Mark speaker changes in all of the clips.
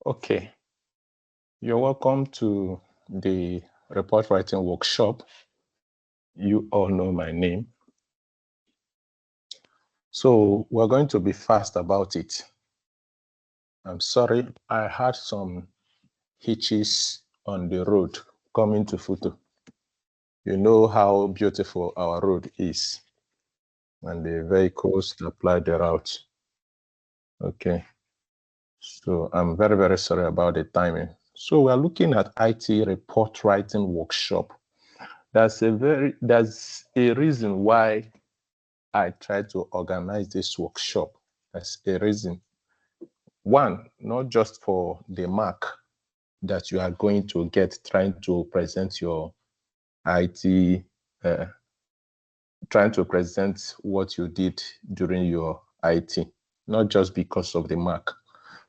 Speaker 1: Okay, you're welcome to the report writing workshop. You all know my name. So we're going to be fast about it. I'm sorry, I had some hitches on the road coming to Futo. You know how beautiful our road is and the vehicles that ply the route. Okay, so I'm very, very sorry about the timing. So we're looking at IT report writing workshop. There's a reason why I tried to organize this workshop. There's a reason. One, not just for the mark that you are going to get trying to present your IT, trying to present what you did during your IT, not just because of the mark,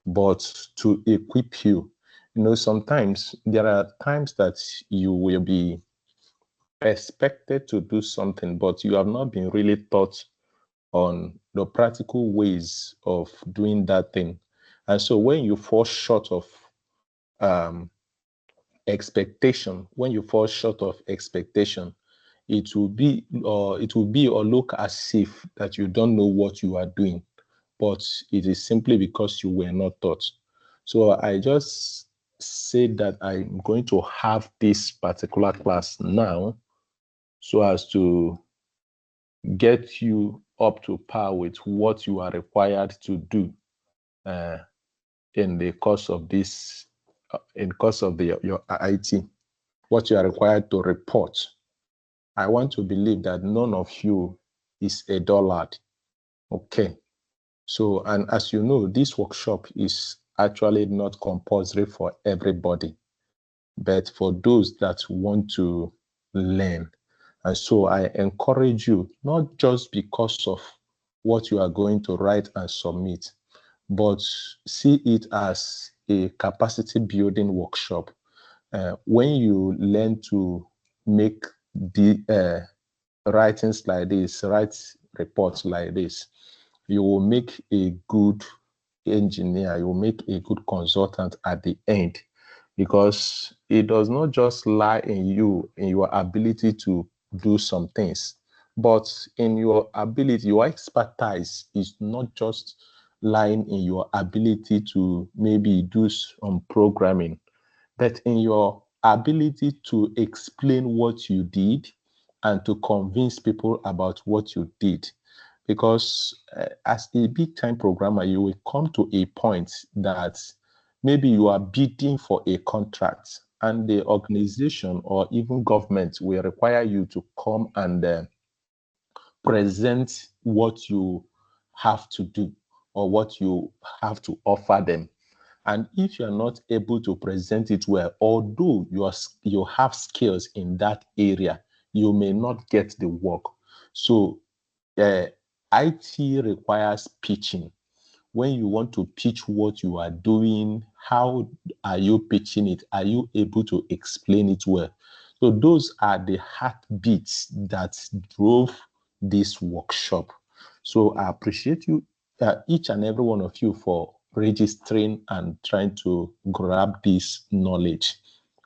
Speaker 1: but to equip you. You know, sometimes there are times that you will be expected to do something, but you have not been really taught on the practical ways of doing that thing. And so when you fall short of expectation, it will be or look as if that you don't know what you are doing, but it is simply because you were not taught. So I just said that I'm going to have this particular class now so as to get you up to par with what you are required to do in the course of this, your IT, what you are required to report. I want to believe that none of you is a dullard. Okay. So, and as you know, this workshop is actually not compulsory for everybody, but for those that want to learn. And so I encourage you, not just because of what you are going to write and submit, but see it as a capacity building workshop. When you learn to make the writings like this, write reports like this, you will make a good engineer, you will make a good consultant at the end, because it does not just lie in you, in your ability to do some things, but in your ability, your expertise is not just lying in your ability to maybe do some programming, but in your ability to explain what you did and to convince people about what you did. Because as a big time programmer, you will come to a point that maybe you are bidding for a contract and the organization or even government will require you to come and present what you have to do or what you have to offer them. And if you're not able to present it well, although you have skills in that area, you may not get the work. So IT requires pitching. When you want to pitch what you are doing, how are you pitching it? Are you able to explain it well? So those are the heartbeats that drove this workshop. So I appreciate you, each and every one of you, for registering and trying to grab this knowledge.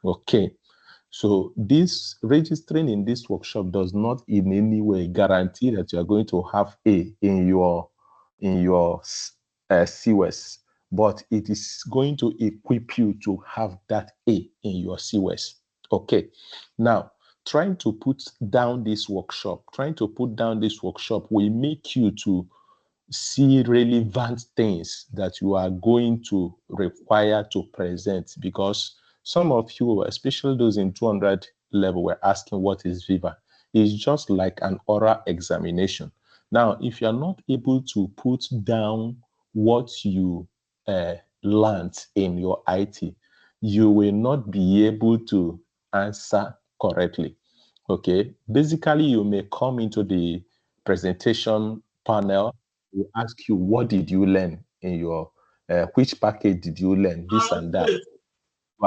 Speaker 1: Okay. So this registering in this workshop does not in any way guarantee that you are going to have A in your CWES, but it is going to equip you to have that A in your CWES. Okay. Now, trying to put down this workshop will make you to see relevant things that you are going to require to present, because some of you, especially those in 200 level, were asking what is Viva. It's just like an oral examination. Now, if you're not able to put down what you learned in your IT, you will not be able to answer correctly. Okay, basically, you may come into the presentation panel, we ask you, what did you learn in your, which package did you learn, this and that. You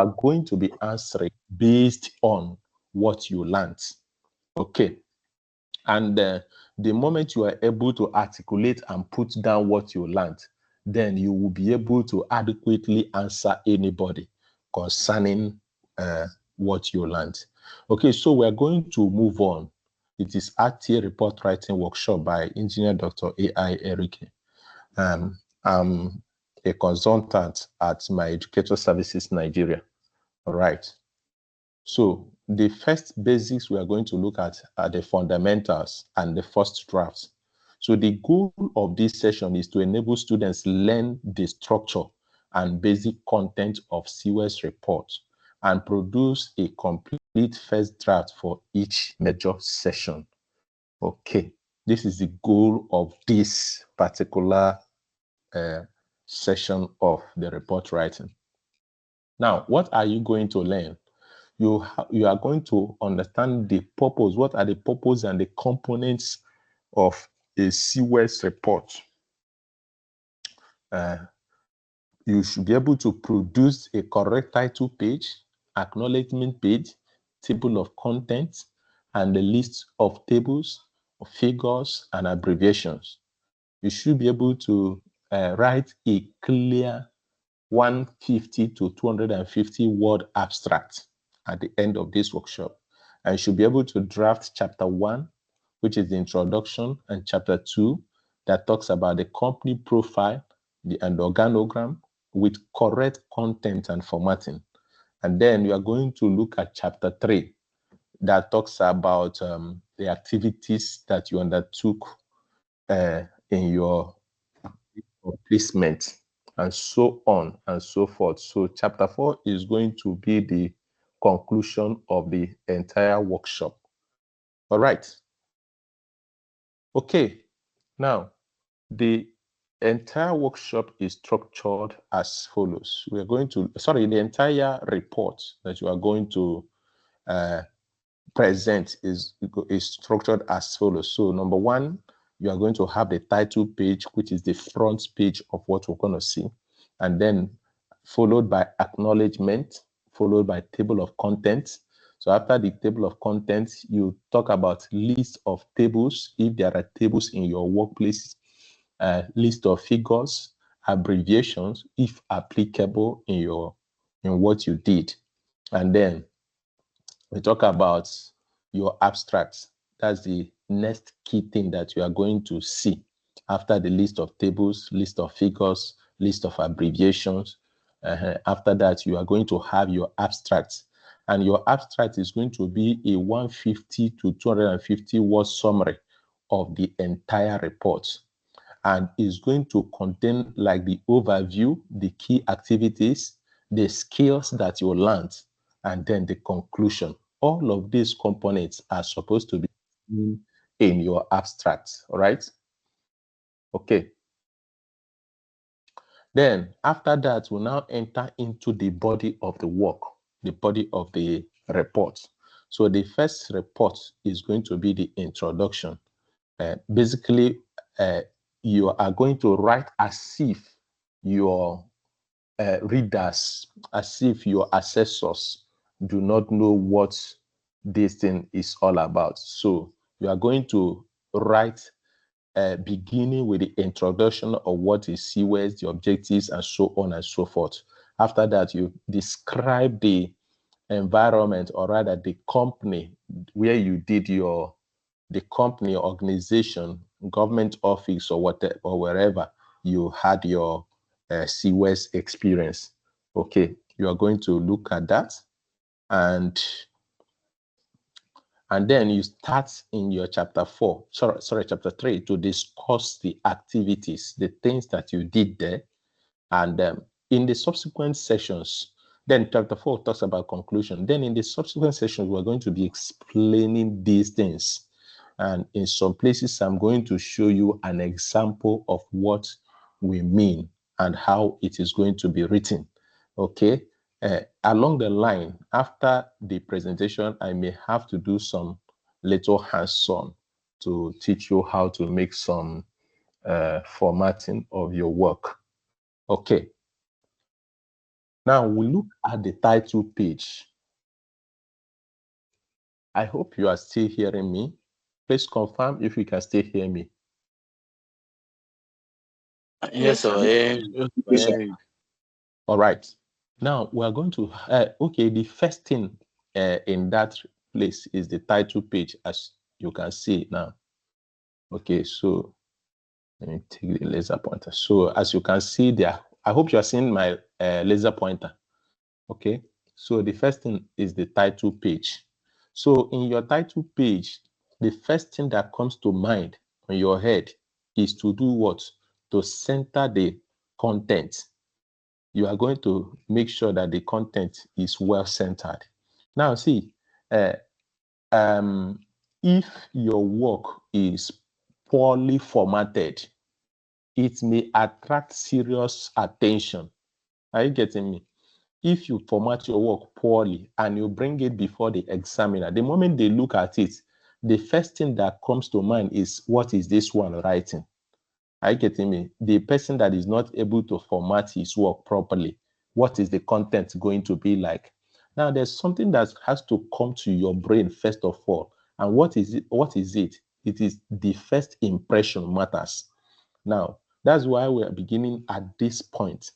Speaker 1: are going to be answering based on what you learned. Okay. And the moment you are able to articulate and put down what you learned, then you will be able to adequately answer anybody concerning what you learned. Okay, so we're going to move on. It is RTA Report Writing Workshop by Engineer Dr. A.I. Erike. I'm a consultant at My Educator Services Nigeria. All right. So the first basics we are going to look at are the fundamentals and the first drafts. So the goal of this session is to enable students learn the structure and basic content of CWES report and produce a complete first draft for each major session. Okay, this is the goal of this particular session of the report writing. Now, what are you going to learn? You are going to understand the purpose. What are the purpose and the components of a CWES report? You should be able to produce a correct title page, acknowledgement page, table of contents, and a list of tables, figures, and abbreviations. You should be able to write a clear 150 to 250 word abstract at the end of this workshop. And you should be able to draft chapter 1, which is the introduction, and chapter 2, that talks about the company profile and organogram with correct content and formatting. And then you are going to look at chapter 3, that talks about the activities that you undertook in your placement, and so on and so forth. So chapter 4 is going to be the conclusion of the entire workshop. All right. Okay. Now, the entire workshop is structured as follows. We are going to, the entire report that you are going to present is structured as follows. So number one, you are going to have the title page, which is the front page of what we're going to see, and then followed by acknowledgement, followed by table of contents. So after the table of contents, you talk about list of tables, if there are tables in your workplace, list of figures, abbreviations, if applicable in what you did. And then we talk about your abstracts. That's the next key thing that you are going to see after the list of tables, list of figures, list of abbreviations. After that, you are going to have your abstracts. And your abstract is going to be a 150 to 250 word summary of the entire report. And is going to contain like the overview, the key activities, the skills that you learned, and then the conclusion. All of these components are supposed to be in your abstract, all right? Okay. Then after that, we'll now enter into the body of the work, the body of the report. So the first report is going to be the introduction. Basically, you are going to write as if your readers, as if your assessors do not know what this thing is all about. So you are going to write beginning with the introduction of what is CWES, the objectives, and so on and so forth. After that, you describe the environment, or rather the company where you did the company, organization, government office, or whatever, or wherever you had your CWES experience. Okay, you are going to look at that, and then you start in your chapter 3 to discuss the activities, the things that you did there. And in the subsequent sessions, then chapter 4 talks about conclusion. Then in the subsequent sessions, we're going to be explaining these things. And in some places, I'm going to show you an example of what we mean and how it is going to be written. Okay. Along the line, after the presentation, I may have to do some little hands-on to teach you how to make some formatting of your work. Okay. Now we look at the title page. I hope you are still hearing me. Please confirm if you can still hear me.
Speaker 2: Yes, sir.
Speaker 1: All right. Now we are going to, okay, the first thing in that place is the title page, as you can see now. Okay, so let me take the laser pointer. So as you can see there, I hope you are seeing my laser pointer. Okay, so the first thing is the title page. So in your title page, the first thing that comes to mind on your head is to do what? To center the content. You are going to make sure that the content is well centered. Now, see, if your work is poorly formatted, it may attract serious attention. Are you getting me? If you format your work poorly and you bring it before the examiner, the moment they look at it, the first thing that comes to mind is, what is this one writing? Are you getting me? The person that is not able to format his work properly, what is the content going to be like? Now, there's something that has to come to your brain first of all. And what is it? What is it? It is the first impression matters. Now, that's why we are beginning at this point.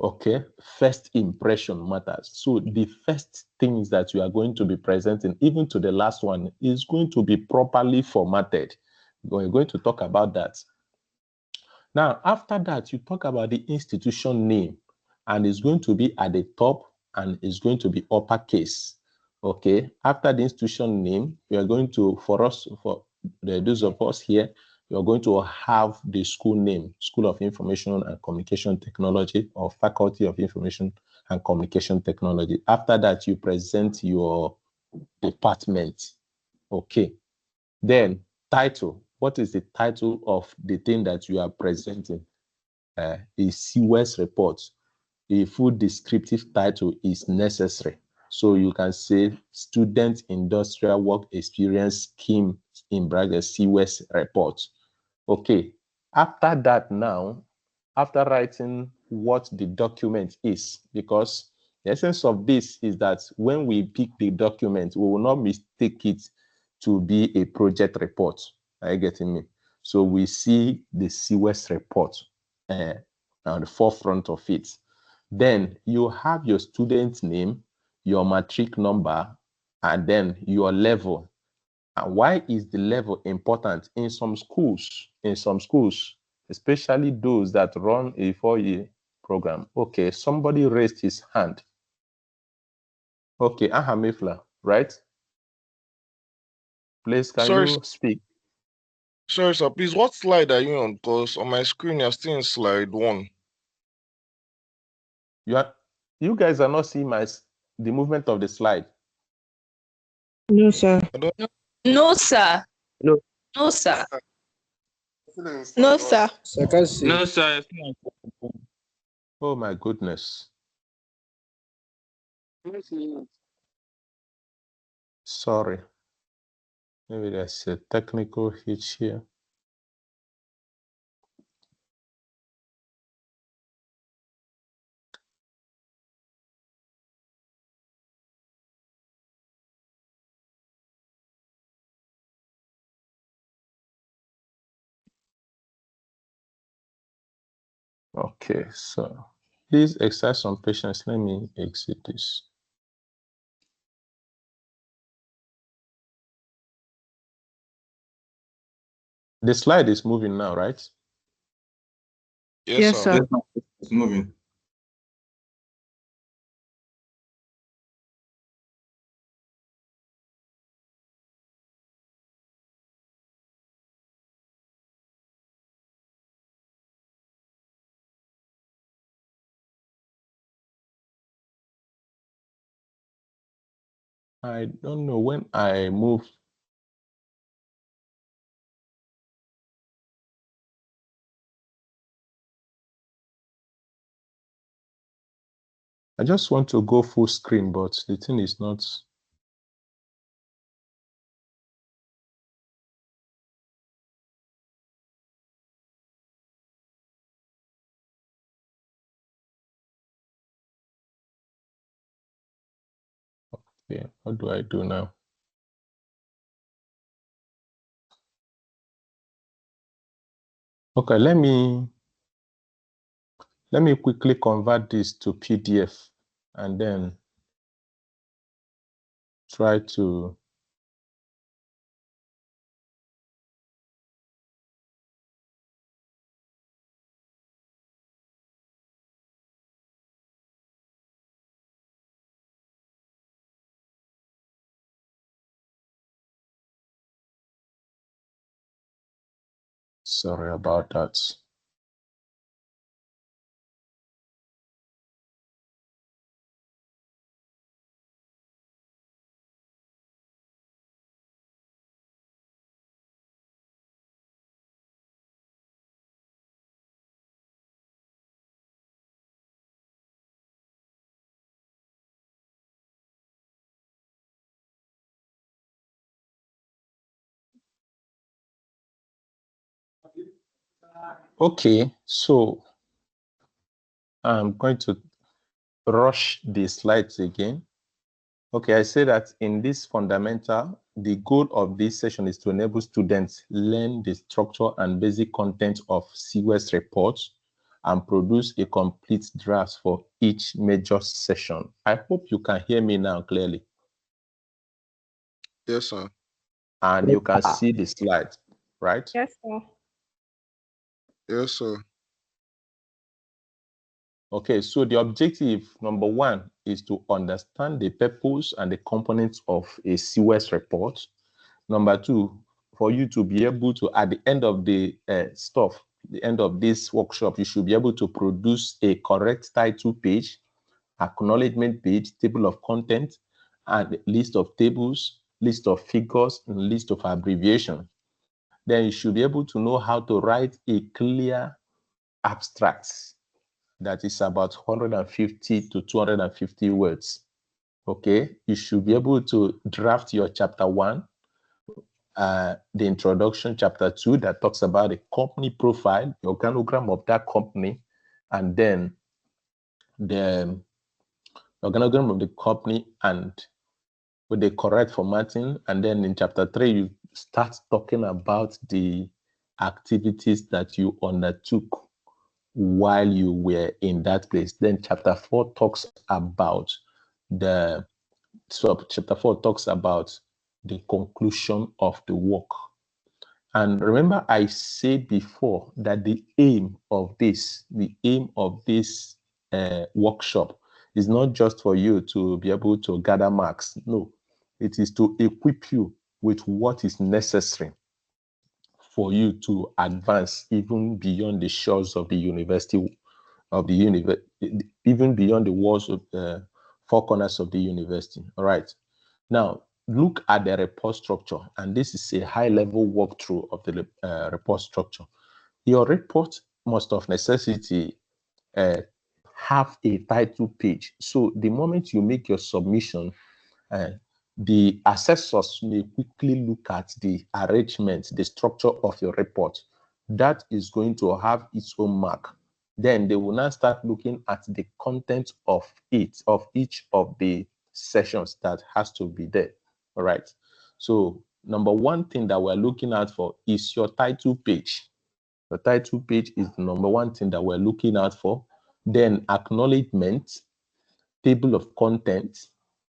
Speaker 1: Okay, first impression matters. So the first things that you are going to be presenting, even to the last one, is going to be properly formatted. We're going to talk about that. Now, after that, you talk about the institution name, and it's going to be at the top and it's going to be uppercase. Okay, after the institution name, we are going to, for those of us here, you're going to have the school name, School of Information and Communication Technology, or Faculty of Information and Communication Technology. After that, you present your department. Okay. Then title. What is the title of the thing that you are presenting? A CWES report. A full descriptive title is necessary. So you can say Student Industrial Work Experience Scheme in brackets CWES report. Okay, after that now, after writing what the document is, because the essence of this is that when we pick the document, we will not mistake it to be a project report. Are you getting me? So we see the CWES report on the forefront of it. Then you have your student name, your matric number, and then your level. And why is the level important? In some schools, especially those that run a 4-year program. Okay, somebody raised his hand. Okay, Ahamifla, right? Please, can you speak?
Speaker 3: Sorry, sir. Please, what slide are you on? Because on my screen, you're still in slide 1.
Speaker 1: You guys are not seeing the movement of the slide.
Speaker 4: No, sir.
Speaker 2: No, sir.
Speaker 4: No.
Speaker 2: No, sir.
Speaker 4: No, sir.
Speaker 5: No, sir.
Speaker 1: Oh my goodness. Sorry. Maybe there's a technical hitch here. Okay, so please exercise some patience. Let me exit this. The slide is moving now, right?
Speaker 4: Yes, sir.
Speaker 5: It's moving.
Speaker 1: I don't know when I move. I just want to go full screen, but the thing is not. Okay, what do I do now? Okay, let me Let me quickly convert this to PDF and then try to sorry about that. Okay, so I'm going to rush the slides again. Okay, I say that in this fundamental, the goal of this session is to enable students learn the structure and basic content of CWES reports and produce a complete draft for each major session. I hope you can hear me now clearly.
Speaker 3: Yes, sir.
Speaker 1: And you can see the slides, right?
Speaker 4: Yes, sir.
Speaker 3: Yes, sir.
Speaker 1: Okay, so the objective, number one, is to understand the purpose and the components of a CWES report. Number two, for you to be able to, at the end of the the end of this workshop, you should be able to produce a correct title page, acknowledgement page, table of content, and list of tables, list of figures, and list of abbreviation. Then you should be able to know how to write a clear abstract that is about 150 to 250 words. Okay, you should be able to draft your chapter 1, the introduction, chapter 2, that talks about the company profile, the organogram of that company, and then the organogram of the company and with the correct formatting. And then in chapter 3, you start talking about the activities that you undertook while you were in that place. Then chapter 4 talks about the conclusion of the work. And remember, I said before that the aim of this workshop is not just for you to be able to gather marks. No, it is to equip you with what is necessary for you to advance even beyond the shores of the university, even beyond the walls of four corners of the university. All right. Now, look at the report structure, and this is a high-level walkthrough of the report structure. Your report must of necessity have a title page. So the moment you make your submission, the assessors may quickly look at the arrangement, the structure of your report. That is going to have its own mark. Then they will now start looking at the content of each of the sessions that has to be there. All right. So number one thing that we're looking at for is your title page. The title page is the number one thing that we're looking out for. Then acknowledgement, table of contents.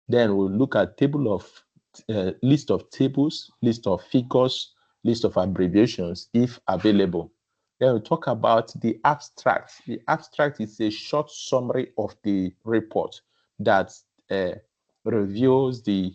Speaker 1: Then we'll look at table of list of tables, list of figures, list of abbreviations if available. Then we'll talk about the abstract. The abstract is a short summary of the report that reveals the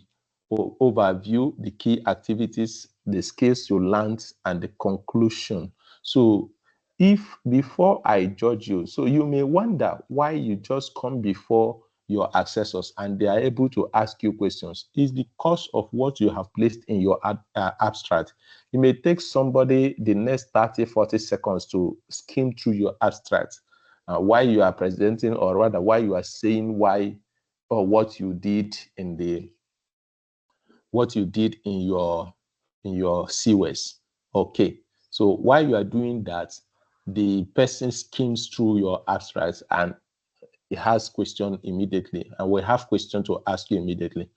Speaker 1: overview, the key activities, the skills you learned, and the conclusion. So if before I judge you, so you may wonder why you just come before your assessors and they are able to ask you questions. Is because of what you have placed in your abstract. It may take somebody the next 30, 40 seconds to skim through your abstract while you are presenting, or rather while you are saying why or what you did in your CWES. Okay, so while you are doing that, the person skims through your abstracts and it has question immediately, and we have question to ask you immediately.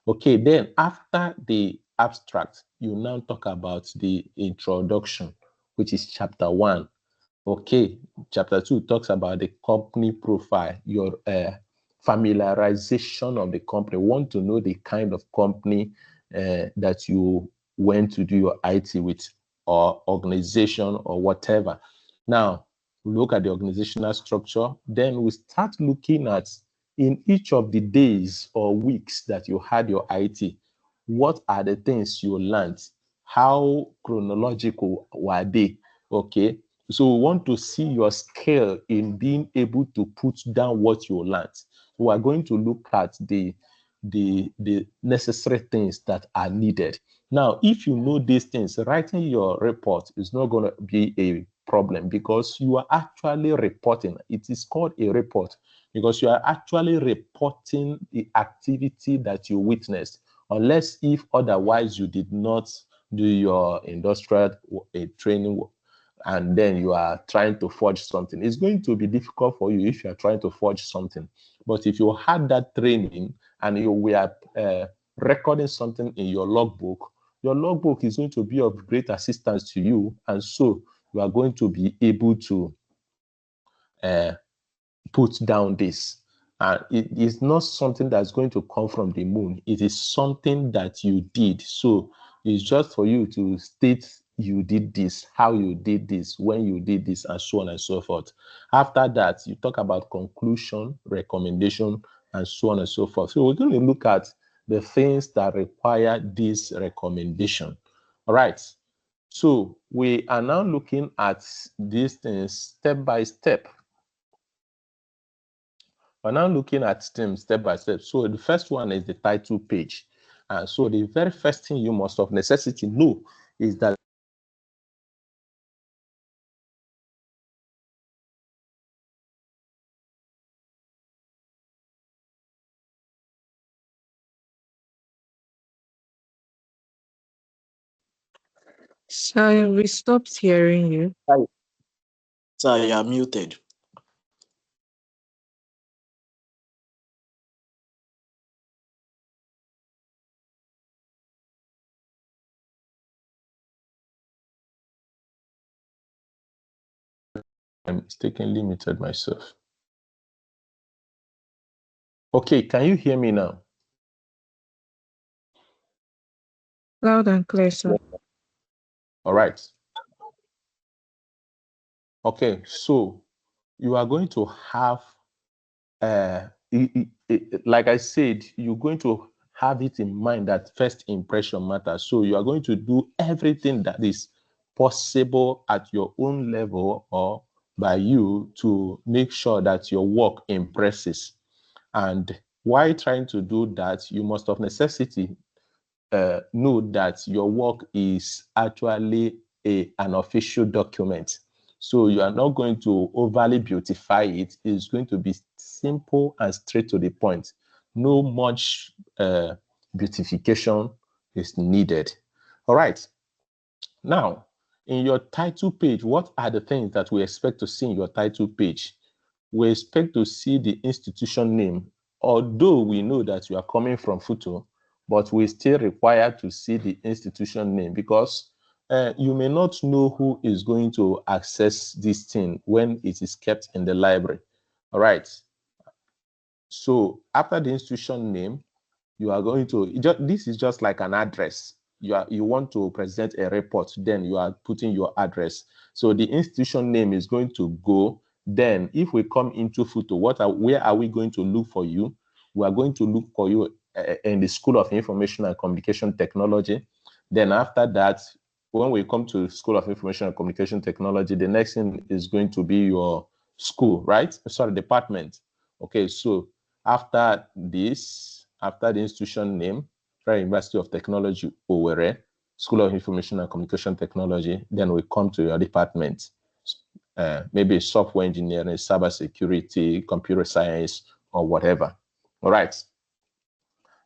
Speaker 1: Okay, then after the abstract, you now talk about the introduction, which is chapter 1. Okay, chapter 2 talks about the company profile, your familiarization of the company. Want to know the kind of company that you went to do your IT with, or organization, or whatever. Now, look at the organizational structure. Then we start looking at, in each of the days or weeks that you had your IT, what are the things you learned? How chronological were they? Okay, so we want to see your skill in being able to put down what you learned. We are going to look at the necessary things that are needed. Now, if you know these things, writing your report is not going to be a problem, because you are actually reporting. It is called a report because you are actually reporting the activity that you witnessed, unless if otherwise you did not do your industrial training and then you are trying to forge something. It's going to be difficult for you if you are trying to forge something. But if you had that training and you were recording something in your logbook is going to be of great assistance to you. And so you are going to be able to put down this. It is not something that's going to come from the moon. It is something that you did. So it's just for you to state you did this, how you did this, when you did this, and so on and so forth. After that, you talk about conclusion, recommendation, and so on and so forth. So we're going to look at the things that require this recommendation. All right. So we are now looking at these things step by step. We're now looking at them step by step. So the first one is the title page. So the very first thing you must of necessity know is that
Speaker 4: Sorry, we stopped hearing you.
Speaker 2: Sir, you are muted.
Speaker 1: I mistakenly muted myself. Okay, can you hear me now?
Speaker 4: Loud and clear, sir.
Speaker 1: All right. Okay, so you are going to have, like I said, you're going to have it in mind that first impression matters. So you are going to do everything that is possible at your own level or by you to make sure that your work impresses. And while trying to do that, you must of necessity know that your work is actually an official document. So you are not going to overly beautify it. It's going to be simple and straight to the point. No much beautification is needed. All right. Now, in your title page, what are the things that we expect to see in your title page? We expect to see the institution name, although we know that you are coming from FUTO, but we still require to see the institution name, because you may not know who is going to access this thing when it is kept in the library. All right. So after the institution name, you are going to, this is just like an address. You want to present a report, then you are putting your address. So the institution name is going to go. Then if we come into FUTO, where are we going to look for you? We are going to look for you in the School of Information and Communication Technology. Then after that, when we come to School of Information and Communication Technology, the next thing is going to be your school, right? Sorry, department. Okay, so after this, after the institution name, Federal University of Technology, Owerri, School of Information and Communication Technology, then we come to your department, maybe software engineering, cybersecurity, computer science, or whatever. All right.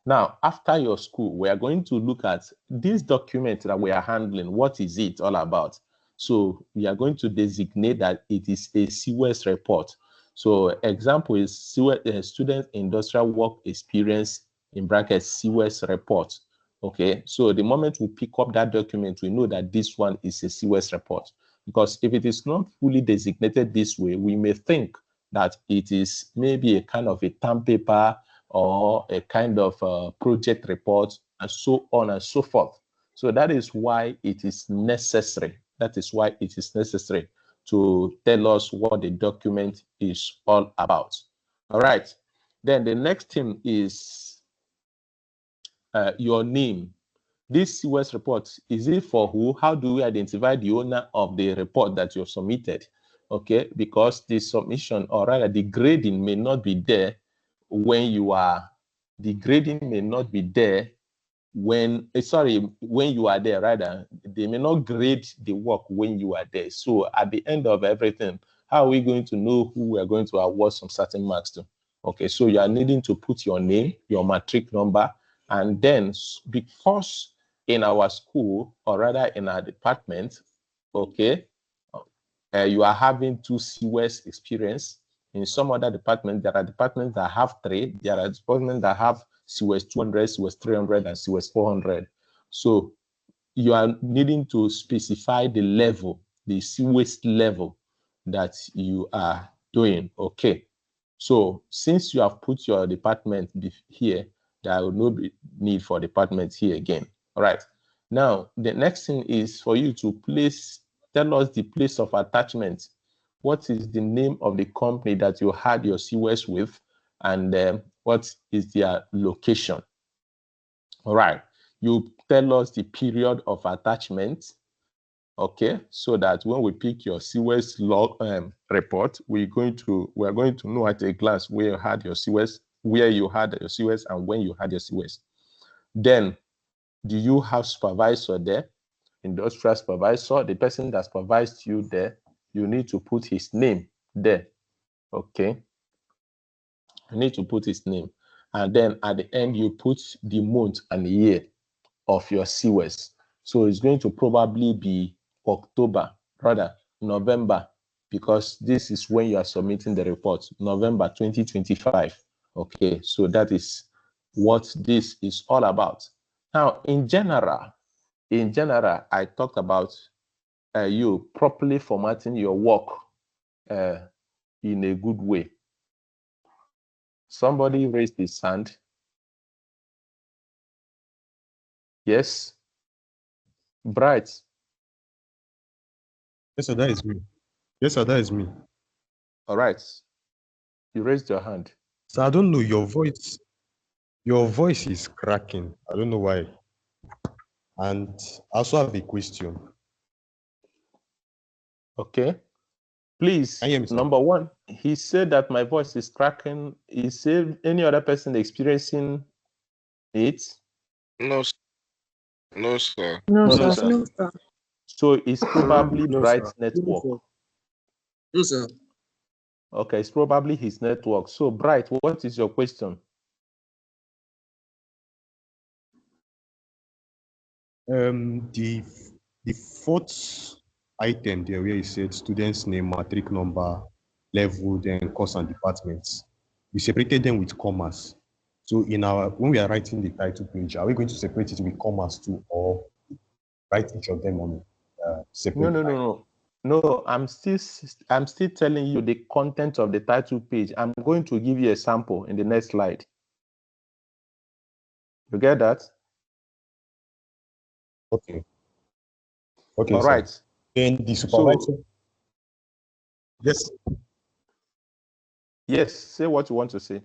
Speaker 1: Now, after your school, we are going to look at this document that we are handling. What is it all about? So we are going to designate that it is a CWES report. So example is student industrial work experience in brackets CWES report. Okay, so the moment we pick up that document, we know that this one is a CWES report. Because if it is not fully designated this way, we may think that it is maybe a kind of a term paper or a kind of project report and so on and so forth. So that is why it is necessary. That is why it is necessary to tell us what the document is all about. All right. Then the next thing is your name. This CWES report, is it for who? How do we identify the owner of the report that you have submitted? Okay, because the submission, or rather the grading may not be there when you are, the grading may not be there when you are there. Rather, they may not grade the work when you are there. So at the end of everything, how are we going to know who we are going to award some certain marks to? Okay, so you are needing to put your name, your matric number, and then because in our school, or rather in our department, okay, you are having 2 CWES experience. In some other departments, there are departments that have 3. There are departments that have CWES 200, CWES 300, and CWES 400. So you are needing to specify the level, the CWES level that you are doing. Okay. So since you have put your department here, there will no need for department here again. All right. Now, the next thing is for you to tell us the place of attachment. What is the name of the company that you had your CWES with, and what is their location? All right. You tell us the period of attachment, okay, so that when we pick your CWES log report, we are going to know at a glance where you had your CWES, and when you had your CWES. Then, do you have supervisor there? Industrial supervisor, the person that supervised you there, you need to put his name there. Okay. You need to put his name. And then at the end, you put the month and the year of your CWES. So it's going to probably be October, rather November, because this is when you are submitting the report, November 2025. Okay, so that is what this is all about. Now, in general, I talked about you properly formatting your work in a good way. Somebody raised his hand. Yes. Bright.
Speaker 6: Yes, sir, that is me. Yes, sir, that is me.
Speaker 1: All right. You raised your hand.
Speaker 6: So I don't know, your voice is cracking. I don't know why. And I also have a question.
Speaker 1: Okay. Please, number one, he said that my voice is cracking. Is there any other person experiencing it?
Speaker 3: No, no, sir.
Speaker 4: No,
Speaker 1: No,
Speaker 4: sir.
Speaker 1: sir.
Speaker 4: No, sir.
Speaker 1: So it's probably
Speaker 2: No,
Speaker 1: Bright
Speaker 2: sir.
Speaker 1: network.
Speaker 2: No, sir.
Speaker 1: Okay, it's probably his network. So Bright, what is your question?
Speaker 6: The fourth item there where you said student's name, matric number, level, then course and departments, we separated them with commas. So when we are writing the title page, are we going to separate it with commas too, or write each of them on separate?
Speaker 1: No, I'm still telling you the content of the title page. I'm going to give you a sample in the next slide. You get that?
Speaker 6: Okay.
Speaker 1: All right.
Speaker 6: Then the supervisor. Yes.
Speaker 1: Yes, say what you want to say.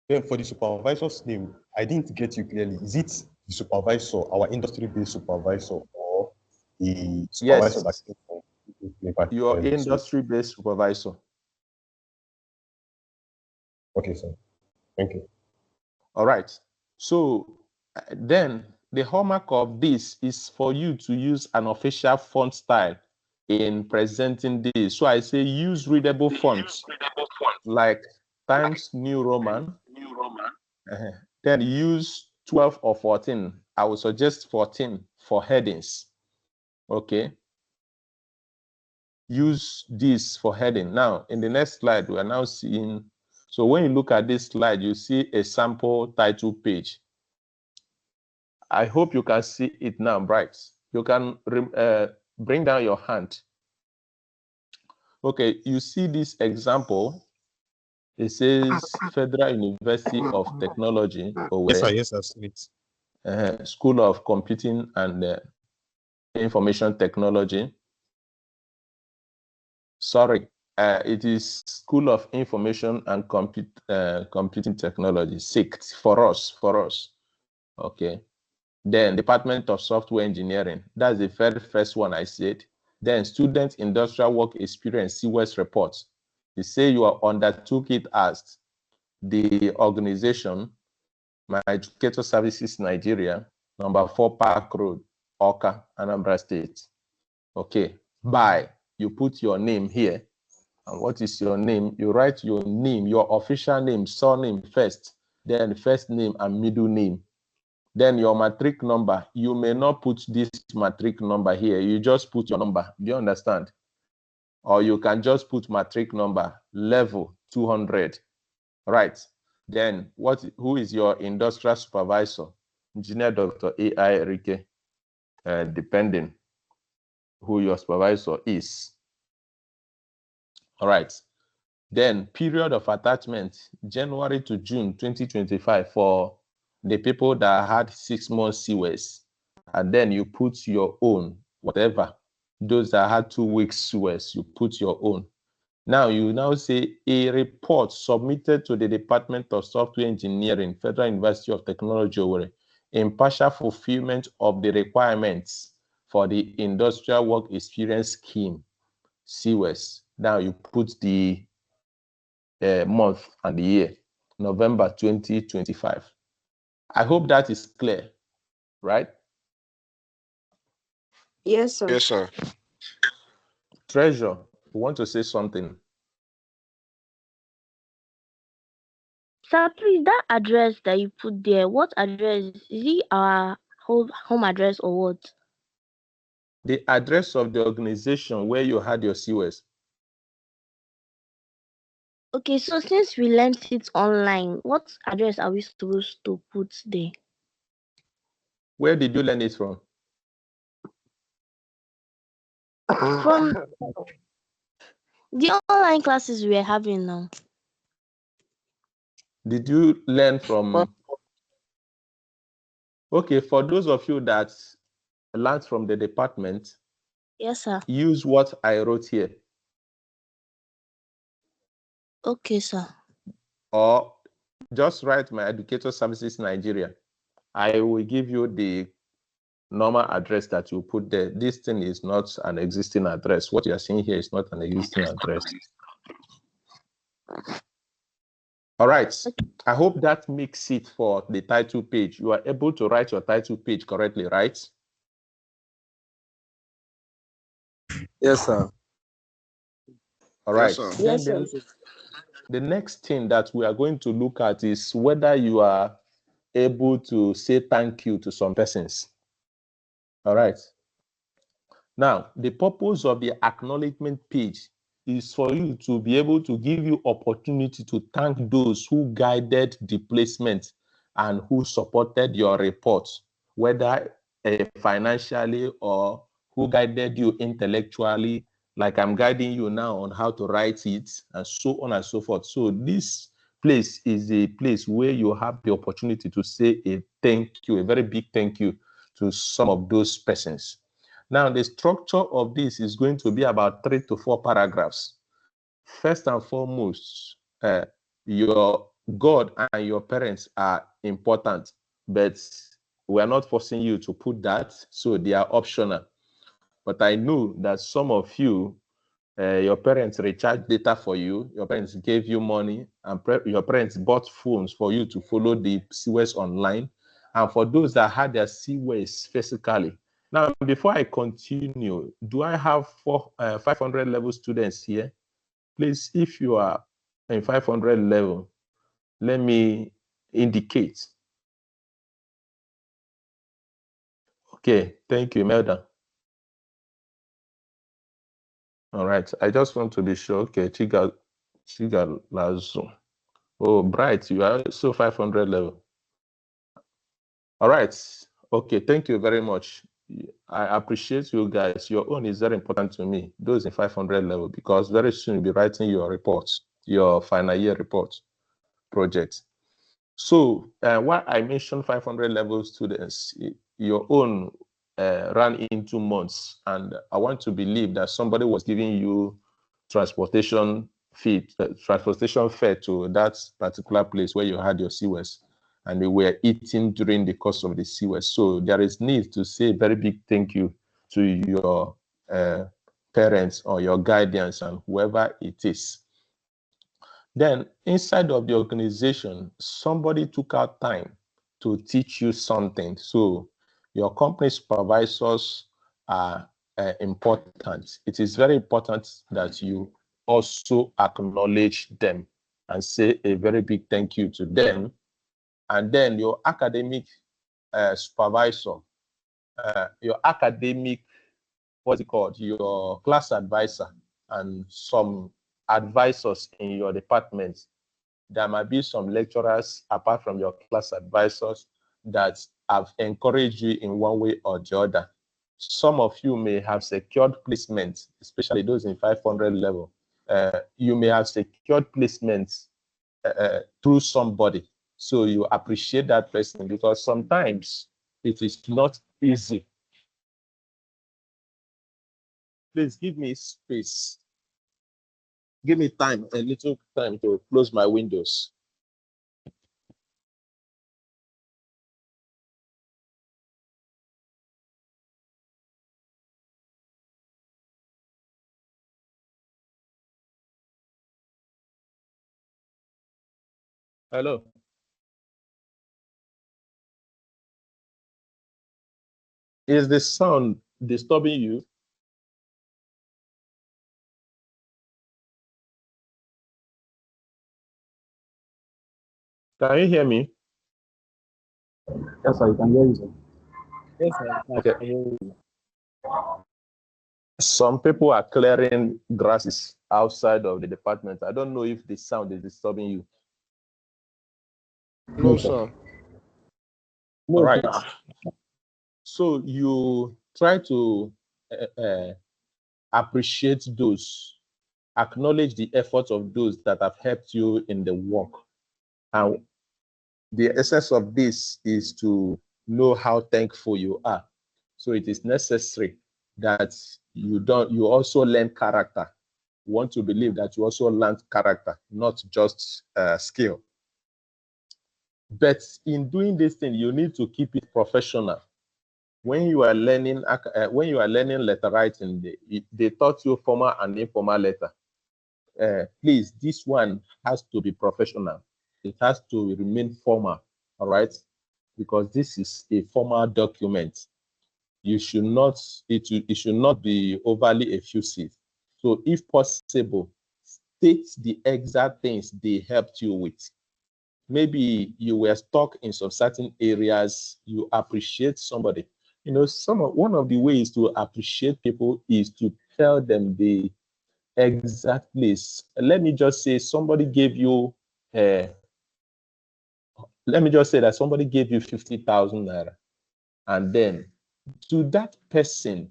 Speaker 6: Then for the supervisor's name, I didn't get you clearly. Is it the supervisor, our industry-based supervisor, or the supervisor that came from
Speaker 1: your industry-based supervisor?
Speaker 6: Okay, sir. Thank you.
Speaker 1: All right. So then the hallmark of this is for you to use an official font style in presenting this. So I say use readable fonts like Times New Roman. Then use 12 or 14. I would suggest 14 for headings. Okay. Use this for heading. Now, in the next slide, we are now seeing. So when you look at this slide, you see a sample title page. I hope you can see it now, Bright. You can bring down your hand. Okay, you see this example. It says Federal University of Technology, Owerri.
Speaker 6: Yes, sir. Yes, sir.
Speaker 1: School of Computing and Information Technology. Sorry, it is School of Information and Computing Technology, SICT, for us. Okay. Then Department of Software Engineering. That's the very first one I said. Then Student Industrial Work Experience, CWES report. They say you are undertook it as the organization, My Educator Services Nigeria, number 4 Park Road, Awka, Anambra State. Okay. By, you put your name here. And what is your name? You write your name, your official name, surname first, then first name and middle name. Then your matric number. You may not put this matric number here. You just put your number. Do you understand? Or you can just put matric number, level 200. Right. Then who is your industrial supervisor? Engineer Dr. A.I. Rike, depending who your supervisor is. All right. Then period of attachment, January to June 2025 for the people that had 6 months CWES. And then you put your own, whatever. Those that had 2 weeks CWES, you put your own. Now you now say a report submitted to the Department of Software Engineering, Federal University of Technology, Owerri, in partial fulfillment of the requirements for the Industrial Work Experience Scheme, CWES. Now you put the month and the year, November 2025. I hope that is clear, right?
Speaker 4: Yes, sir.
Speaker 3: Yes, sir.
Speaker 1: Treasure, you want to say something?
Speaker 7: Sir, please, that address that you put there, what address? Is it our home address or what?
Speaker 1: The address of the organization where you had your CWES.
Speaker 7: Okay, so since we learned it online, what address are we supposed to put there?
Speaker 1: Where did you learn it from?
Speaker 7: From the online classes we are having now.
Speaker 1: Did you learn from? Okay, for those of you that learned from the department,
Speaker 7: yes, sir.
Speaker 1: Use what I wrote here.
Speaker 7: Okay, sir.
Speaker 1: Or just write My Educator Services Nigeria. I will give you the normal address that you put there. This thing is not an existing address. What you are seeing here is not an existing address. All right. I hope that makes it for the title page. You are able to write your title page correctly, right?
Speaker 2: Yes, sir.
Speaker 1: All right.
Speaker 3: Yes, sir.
Speaker 4: Yes,
Speaker 1: Then
Speaker 4: sir.
Speaker 1: the next thing that we are going to look at is whether you are able to say thank you to some persons. All right. Now, the purpose of the acknowledgement page is for you to be able to give you opportunity to thank those who guided the placement and who supported your report, whether financially or who guided you intellectually, like I'm guiding you now on how to write it, and so on and so forth. So this place is a place where you have the opportunity to say a thank you, a very big thank you to some of those persons. Now, the structure of this is going to be about 3 to 4 paragraphs. First and foremost, your God and your parents are important, but we are not forcing you to put that, so they are optional. But I know that some of you, your parents recharged data for you, your parents gave you money, and your parents bought phones for you to follow the CWES online. And for those that had their CWES physically. Now, before I continue, do I have 500 level students here? Please, if you are in 500 level, let me indicate. Okay, thank you, Melda. All right, I just want to be sure. Okay, Chiga Lazo. Oh, Bright, you are also 500 level. All right, okay, thank you very much. I appreciate you guys. Your own is very important to me, those in 500 level, because very soon you'll be writing your reports, your final year report project. So why I mentioned 500 level students, your own ran in 2 months, and I want to believe that somebody was giving you transportation fare to that particular place where you had your CWES, and they were eating during the course of the CWES. So there is need to say a very big thank you to your parents or your guardians and whoever it is. Then inside of the organization, somebody took out time to teach you something. So your company supervisors are important. It is very important that you also acknowledge them and say a very big thank you to them. And then your academic supervisor, your academic, what's it called, your class advisor, and some advisors in your department. There might be some lecturers apart from your class advisors that have encouraged you in one way or the other. Some of you may have secured placements, especially those in 500 level. You may have secured placements through somebody. So you appreciate that person, because sometimes it is not easy. Please give me space. Give me time, a little time to close my windows. Hello. Is the sound disturbing you? Can you hear me?
Speaker 2: Yes, sir, you can hear you, sir.
Speaker 8: Yes, sir.
Speaker 1: Okay. Some people are clearing grasses outside of the department. I don't know if the sound is disturbing you.
Speaker 3: No, sir.
Speaker 1: All right. So you try to appreciate those, acknowledge the efforts of those that have helped you in the work. And the essence of this is to know how thankful you are. So it is necessary that you also learn character. You want to believe that you also learn character, not just skill. But in doing this thing, you need to keep it professional. When you are learning letter writing, they taught you formal and informal letter. Please, this one has to be professional. It has to remain formal, all right? Because this is a formal document. It should not be overly effusive. So if possible, state the exact things they helped you with. Maybe you were stuck in some certain areas, you appreciate somebody. You know, one of the ways to appreciate people is to tell them the exact place. Let me just say somebody gave you let me just say that somebody gave you 50,000 naira, and then to that person,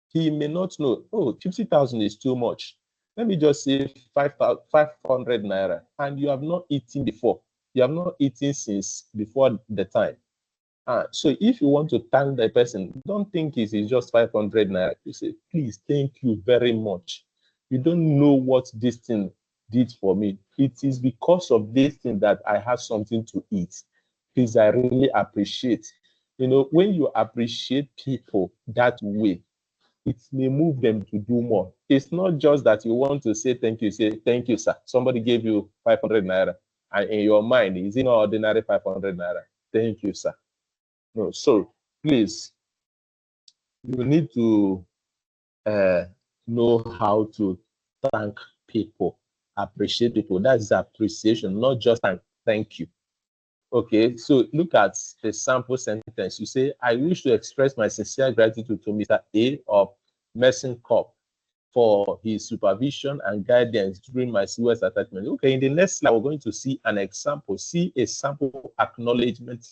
Speaker 1: he may not know, oh, 50,000 is too much. Let me just say 500 naira, and you have not eaten before. You have not eaten since before the time. So if you want to thank the person, don't think it is just 500 naira. You say, please, thank you very much. You don't know what this thing did for me. It is because of this thing that I have something to eat. Please, I really appreciate. You know, when you appreciate people that way, it may move them to do more. It's not just that you want to say thank you, sir. Somebody gave you 500 naira, and in your mind, is it not ordinary 500 naira? Thank you, sir. No, so please, you need to know how to thank people, appreciate people. That's appreciation, not just thank you. Okay, so look at the sample sentence. You say, I wish to express my sincere gratitude to Mr. A of Mersin Corp for his supervision and guidance during my CWES attachment. Okay, in the next slide, we're going to see an example. See a sample acknowledgement.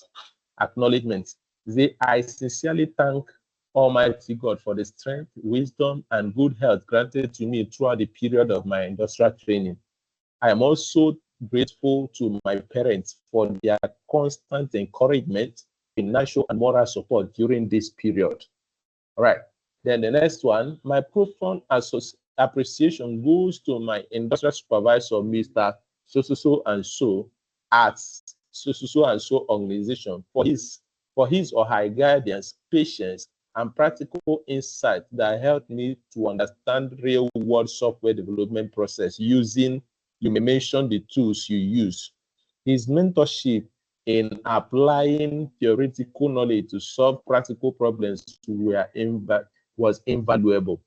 Speaker 1: Say, I sincerely thank Almighty God for the strength, wisdom, and good health granted to me throughout the period of my industrial training. I am also grateful to my parents for their constant encouragement, financial and moral support during this period. All right. Then the next one, my profound appreciation goes to my industrial supervisor, Mr. So and so at so and so organization for his or her guidance, patience, and practical insight that helped me to understand real world software development process using, you may mention the tools you use. His mentorship in applying theoretical knowledge to solve practical problems was invaluable.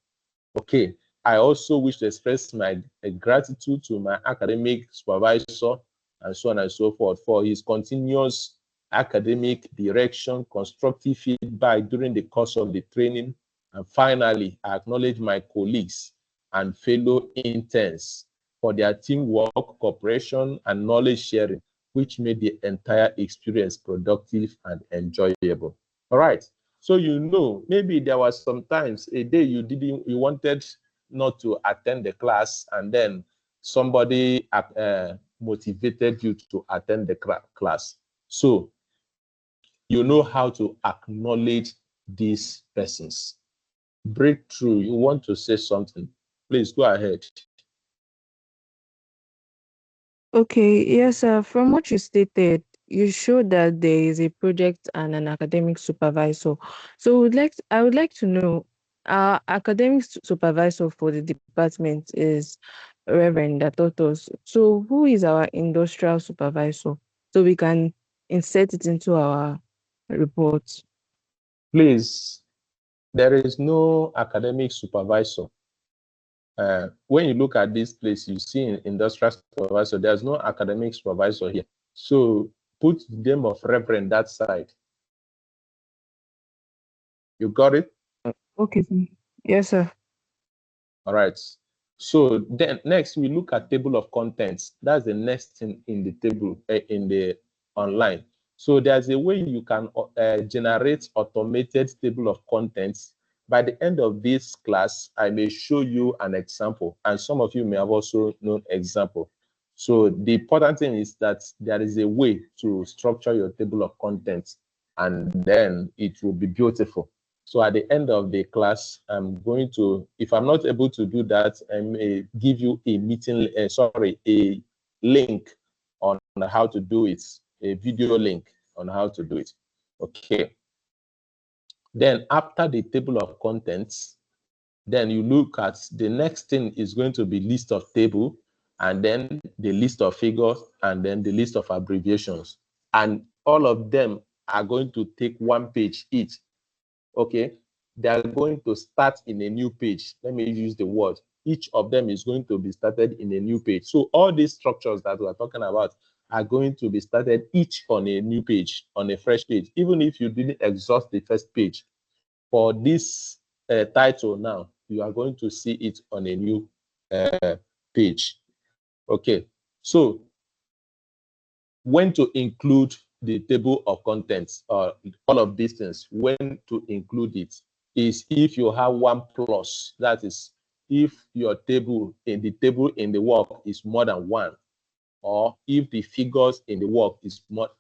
Speaker 1: Okay, I also wish to express my gratitude to my academic supervisor and so on and so forth for his continuous academic direction, constructive feedback during the course of the training. And finally, I acknowledge my colleagues and fellow interns for their teamwork, cooperation, and knowledge sharing, which made the entire experience productive and enjoyable. All right. So maybe there was sometimes a day you wanted not to attend the class, and then somebody motivated you to attend the class. So you know how to acknowledge these persons. Breakthrough, you want to say something? Please go ahead.
Speaker 4: Okay, yes, from what you stated, you showed that there is a project and an academic supervisor. So I would like to know, our academic supervisor for the department is Reverend that taught us. So who is our industrial supervisor? So we can insert it into our report.
Speaker 1: Please, there is no academic supervisor. When you look at this place, you see in industrial supervisor, there's no academic supervisor here. So put the name of Reverend that side. You got it?
Speaker 4: Okay. Yes, sir.
Speaker 1: All right. So then next we look at table of contents. That's the next thing in the table in the online. So there's a way you can generate automated table of contents. By the end of this class, I may show you an example, and some of you may have also known example. So the important thing is that there is a way to structure your table of contents, and then it will be beautiful. So at the end of the class, I'm going to, if I'm not able to do that, I may give you a a link on how to do it, a video link on how to do it. Okay. Then after the table of contents, then you look at the next thing is going to be list of table, and then the list of figures, and then the list of abbreviations. And all of them are going to take 1 page each. Okay, they are going to start in a new page. Let me use the word. Each of them is going to be started in a new page. So all these structures that we're talking about are going to be started each on a new page, on a fresh page. Even if you didn't exhaust the first page, for this title now, you are going to see it on a new page. Okay, so when to include the table of contents, all of these things, when to include it is if you have 1+, that is, if your table in the work is more than 1, or if the figures in the work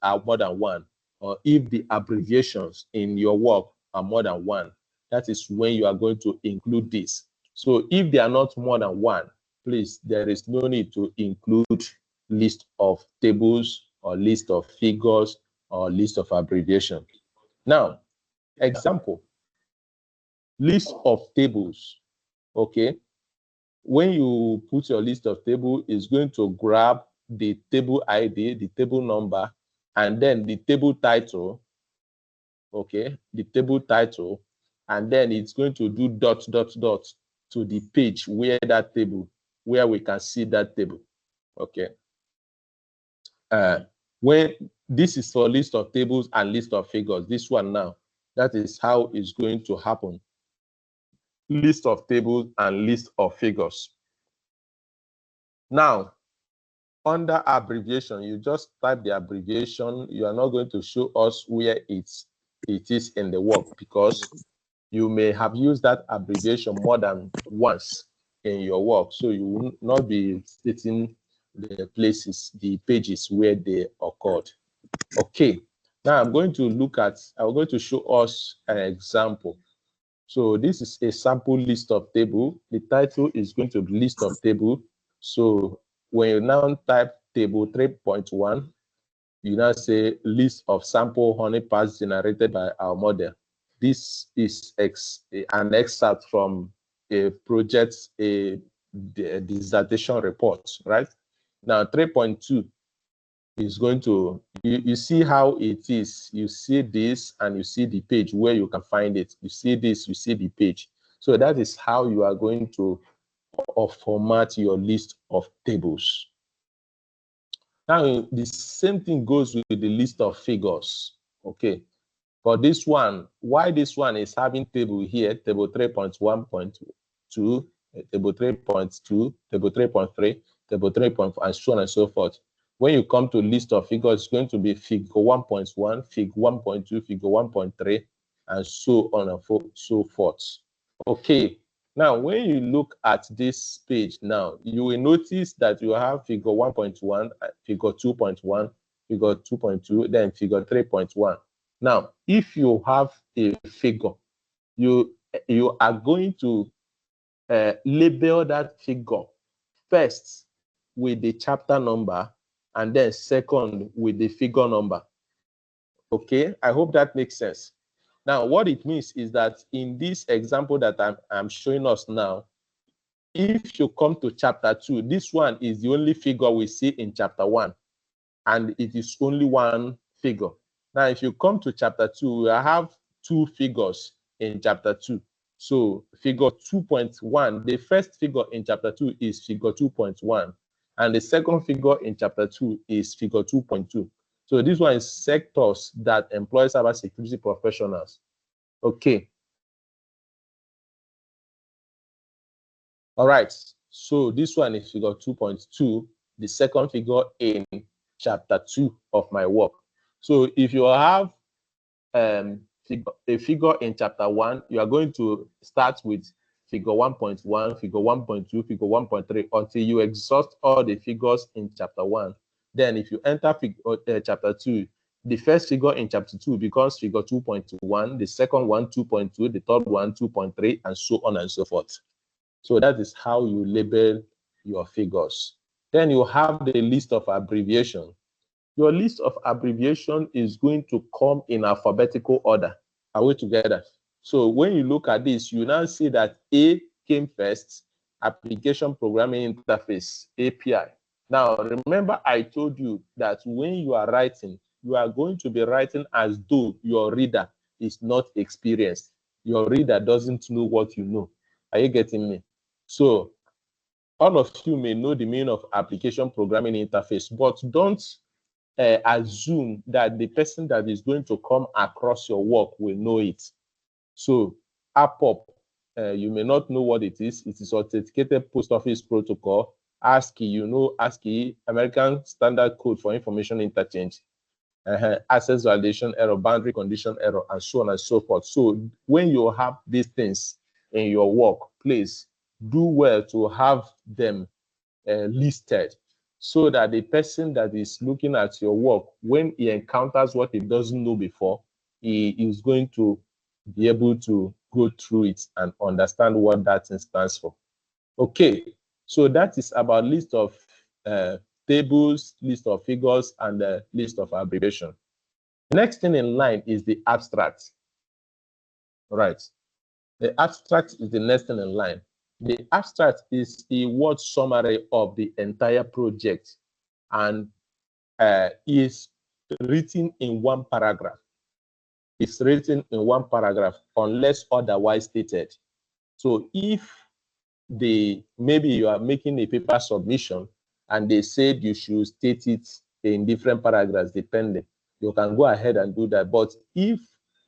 Speaker 1: are more than 1, or if the abbreviations in your work are more than 1, that is when you are going to include this. So if they are not more than 1, please, there is no need to include list of tables or list of figures or list of abbreviation. Now, example, list of tables. Okay, when you put your list of table, it's going to grab the table ID, the table number, and then the table title. Okay, the table title, and then it's going to do ... to the page where we can see that table. Okay. When this is for list of tables and list of figures, this one now, that is how it's going to happen. List of tables and list of figures. Now, under abbreviation, you just type the abbreviation. You are not going to show us where it is in the work, because You may have used that abbreviation more than once in your work, so you will not be stating the places, the pages where they occurred. Okay, now I'm going to show us an example. So this is a sample list of table. The title is going to be list of table. So when you now type table 3.1, you now say list of sample honey paths generated by our model. This is an excerpt from a project, a dissertation report, right? Now 3.2 is going to, you see how it is. You see this and you see the page where you can find it. You see this, you see the page. So that is how you are going to format your list of tables. Now, the same thing goes with the list of figures, okay? But this one, why this one is having table here, table 3.1.2, table 3.2, table 3.3, table 3.4, and so on and so forth. When you come to list of figures, it's going to be figure 1.1, figure 1.2, figure 1.3, and so on and so forth. Okay, now when you look at this page now, you will notice that you have figure 1.1, figure 2.1, figure 2.2, then figure 3.1. Now, if you have a figure, you are going to label that figure first with the chapter number and then second with the figure number. Okay, I hope that makes sense. Now, what it means is that in this example that I'm showing us now, if you come to chapter 2, this one is the only figure we see in chapter 1, and it is only one figure. Now, if you come to chapter 2, we have two figures in chapter 2. So figure 2.1, the first figure in chapter 2 is figure 2.1, and the second figure in chapter 2 is figure 2.2. So this one is sectors that employ cybersecurity professionals. Okay. All right. So this one is figure 2.2, the second figure in chapter 2 of my work. So if you have a figure in chapter 1, you are going to start with figure 1.1, figure 1.2, figure 1.3 until you exhaust all the figures in chapter 1. Then if you enter chapter 2, the first figure in chapter 2 becomes figure 2.1, the second one 2.2, the third one 2.3, and so on and so forth. So that is how you label your figures. Then you have the list of abbreviation. Your list of abbreviation is going to come in alphabetical order. Are we together? So when you look at this, you now see that A came first, Application Programming Interface, API. Now, remember I told you that when you are writing, you are going to be writing as though your reader is not experienced. Your reader doesn't know what you know. Are you getting me? So all of you may know the meaning of Application Programming Interface, but don't assume that the person that is going to come across your work will know it. So APOP, you may not know what it is. It is Authenticated Post Office Protocol. ASCII, you know ASCII, American Standard Code for Information Interchange. Access violation error, boundary condition error, and so on and so forth. So when you have these things in your work, please do well to have them listed, so that the person that is looking at your work, when he encounters what he doesn't know before, he is going to be able to go through it and understand what that thing stands for. Okay, so that is about list of tables, list of figures, and the list of abbreviation. The next thing in line is the abstract. Right. The abstract is the next thing in line. The abstract is a word summary of the entire project and is written in one paragraph. It's written in one paragraph unless otherwise stated. So if maybe you are making a paper submission and they said you should state it in different paragraphs depending, you can go ahead and do that. But if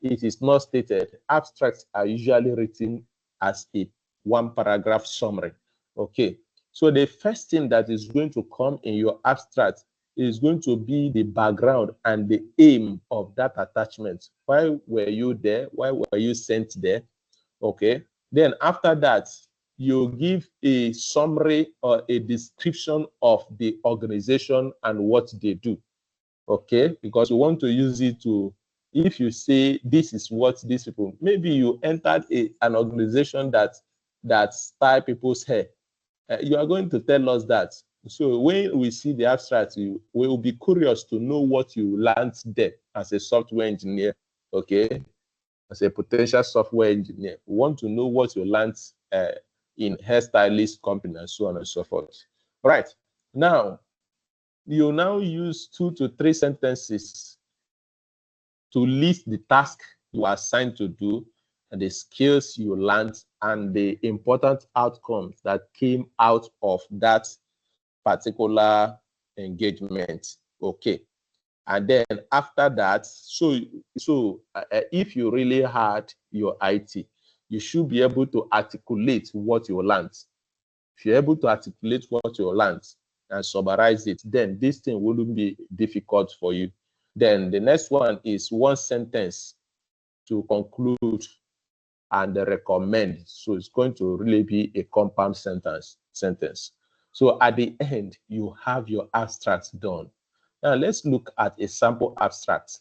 Speaker 1: it is not stated, abstracts are usually written as a one paragraph summary. Okay, so the first thing that is going to come in your abstract is going to be the background and the aim of that attachment. Why were you there? Why were you sent there? Okay. Then after that, you give a summary or a description of the organization and what they do. Okay, because you want to use it to, if you say this is what these people, maybe you entered an organization that style people's hair. You are going to tell us that. So when we see the abstract, we will be curious to know what you learned there as a software engineer. Okay, as a potential software engineer, we want to know what you learned in hairstylist company and so on and so forth. All right, now you now use 2 to 3 sentences to list the task you are assigned to do and the skills you learned and the important outcomes that came out of that particular engagement. Okay. And then after that, so if you really had your IT, you should be able to articulate what you learned. If you're able to articulate what you learned and summarize it, then this thing wouldn't be difficult for you. Then the next one is one sentence to conclude and recommend. So it's going to really be a compound sentence. So at the end, you have your abstract done. Now let's look at a sample abstract.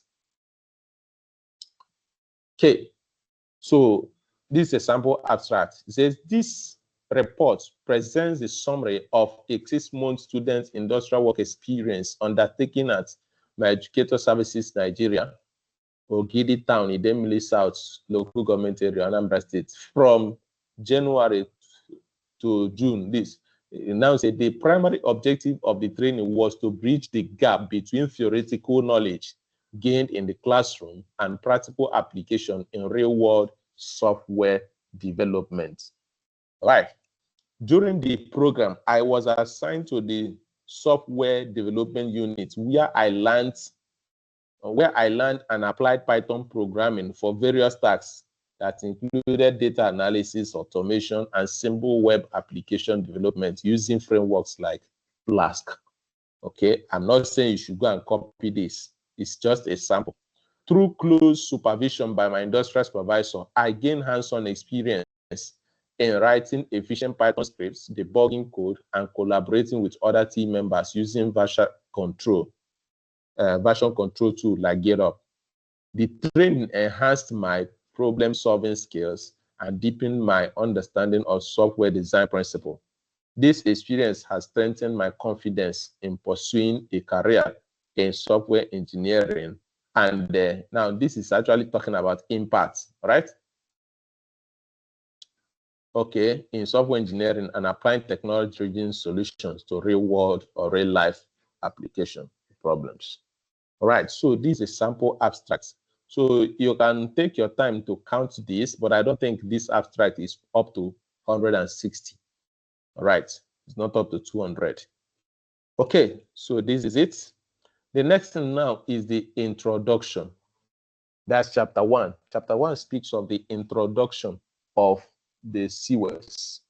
Speaker 1: Okay, so this is a sample abstract. It says this report presents a summary of a 6-month student industrial work experience undertaken at My Educator Services Nigeria, Ogidi Town, Idemili South, local government area, Anambra State, from January to June. This now say the primary objective of the training was to bridge the gap between theoretical knowledge gained in the classroom and practical application in real-world software development. All right. During the program, I was assigned to the software development unit where I learned and applied Python programming for various tasks that included data analysis, automation, and simple web application development using frameworks like Flask. Okay, I'm not saying you should go and copy this. It's just a sample. Through close supervision by my industrial supervisor, I gained hands-on experience in writing efficient Python scripts, debugging code, and collaborating with other team members using version control tool like GitHub. The training enhanced my problem-solving skills and deepened my understanding of software design principles. This experience has strengthened my confidence in pursuing a career in software engineering. And now this is actually talking about impact, right? Okay, in software engineering and applying technology-driven solutions to real-world or real-life application problems. All right, so this is sample abstracts. So you can take your time to count this, but I don't think this abstract is up to 160. All right, it's not up to 200. Okay, so this is it. The next thing now is the introduction. That's chapter 1. Chapter 1 speaks of the introduction of the CWES.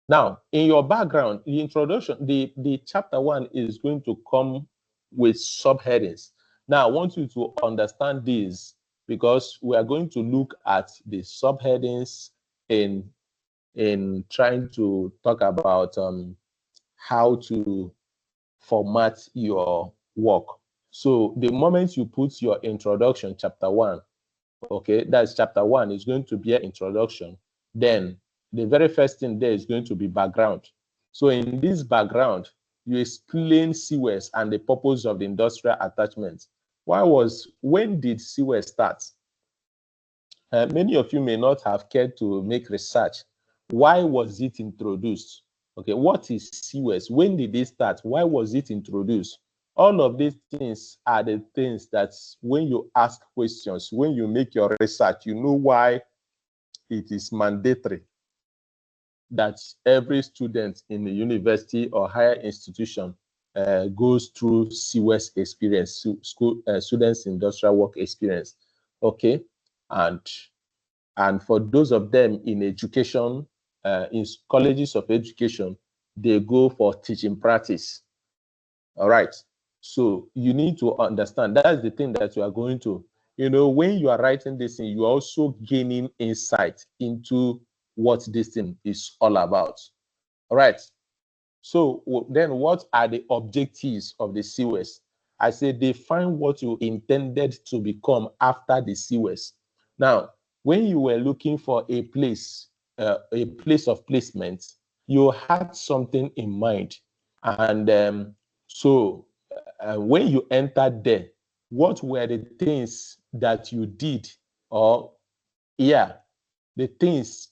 Speaker 1: Now, in your background, the introduction, the chapter 1 is going to come with subheadings. Now, I want you to understand this because we are going to look at the subheadings in trying to talk about how to format your work. So the moment you put your introduction, chapter 1, okay, that's chapter 1 is going to be an introduction. Then the very first thing there is going to be background. So in this background, you explain CWES and the purpose of the industrial attachment. When did CWES start? Many of you may not have cared to make research. Why was it introduced? Okay, what is CWES? When did it start? Why was it introduced? All of these things are the things that when you ask questions, when you make your research, you know why it is mandatory that every student in the university or higher institution goes through CWES experience, students industrial work experience. Okay, and for those of them in education, in colleges of education, they go for teaching practice. All right. So you need to understand that's the thing that you are going to when you are writing this thing, you are also gaining insight into what this thing is all about. All right. So then what are the objectives of the CWES? I say define what you intended to become after the CWES. Now, when you were looking for a place of placement, you had something in mind. And so when you entered there, what were the things that you did, or the things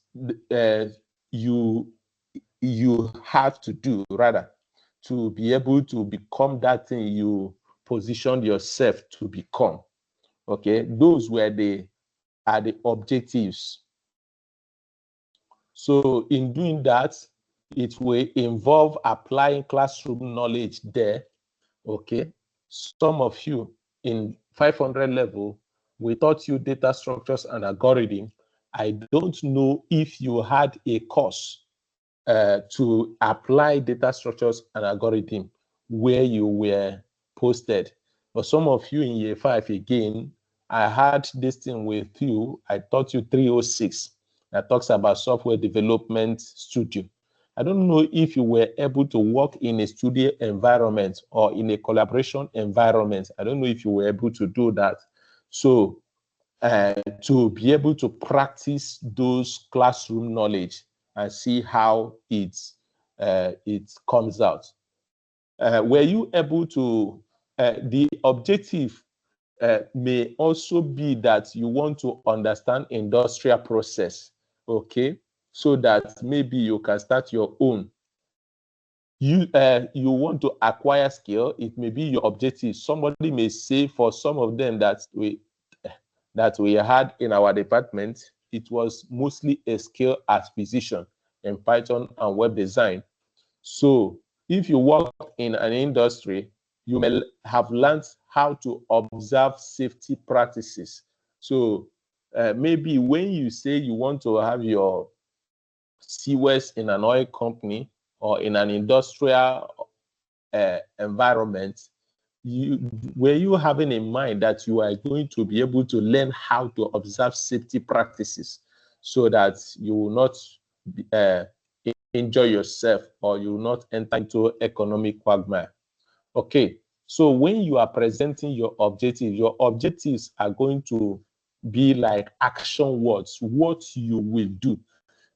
Speaker 1: you have to do, rather, to be able to become that thing you positioned yourself to become. Okay, those are the objectives. So in doing that, it will involve applying classroom knowledge there. Okay, some of you in 500 level, we taught you data structures and algorithm. I don't know if you had a course to apply data structures and algorithm where you were posted. For some of you in year 5 again, I had this thing with you. I taught you 306 that talks about software development studio. I don't know if you were able to work in a studio environment or in a collaboration environment. I don't know if you were able to do that. So to be able to practice those classroom knowledge and see how it comes out. Were you able to, the objective may also be that you want to understand industrial process, okay? So that maybe you can start your own. You want to acquire skill, it may be your objective. Somebody may say for some of them that we had in our department, it was mostly a skill acquisition in Python and web design. So if you work in an industry, you may have learned how to observe safety practices. So maybe when you say you want to have your CWES in an oil company or in an industrial environment, were you having in mind that you are going to be able to learn how to observe safety practices so that you will not injure yourself or you will not enter into economic quagmire? Okay, so when you are presenting your objectives are going to be like action words, what you will do,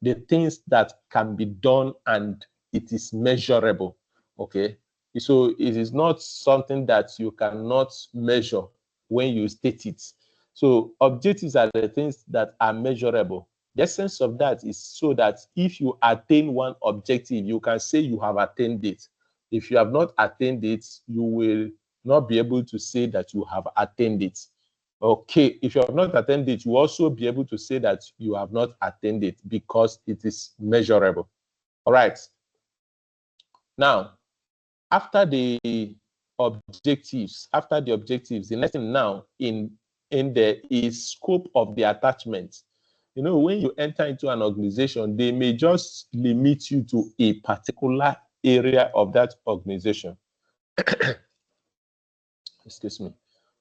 Speaker 1: the things that can be done and it is measurable. Okay, so it is not something that you cannot measure when you state it. So objectives are the things that are measurable. The essence of that is so that if you attain one objective, you can say you have attained it. If you have not attained it, you will not be able to say that you have attained it. Okay, if you have not attained it, you also be able to say that you have not attained it because it is measurable. All right. Now, after the objectives, the next thing now in there is scope of the attachment. When you enter into an organization, they may just limit you to a particular area of that organization. Excuse me.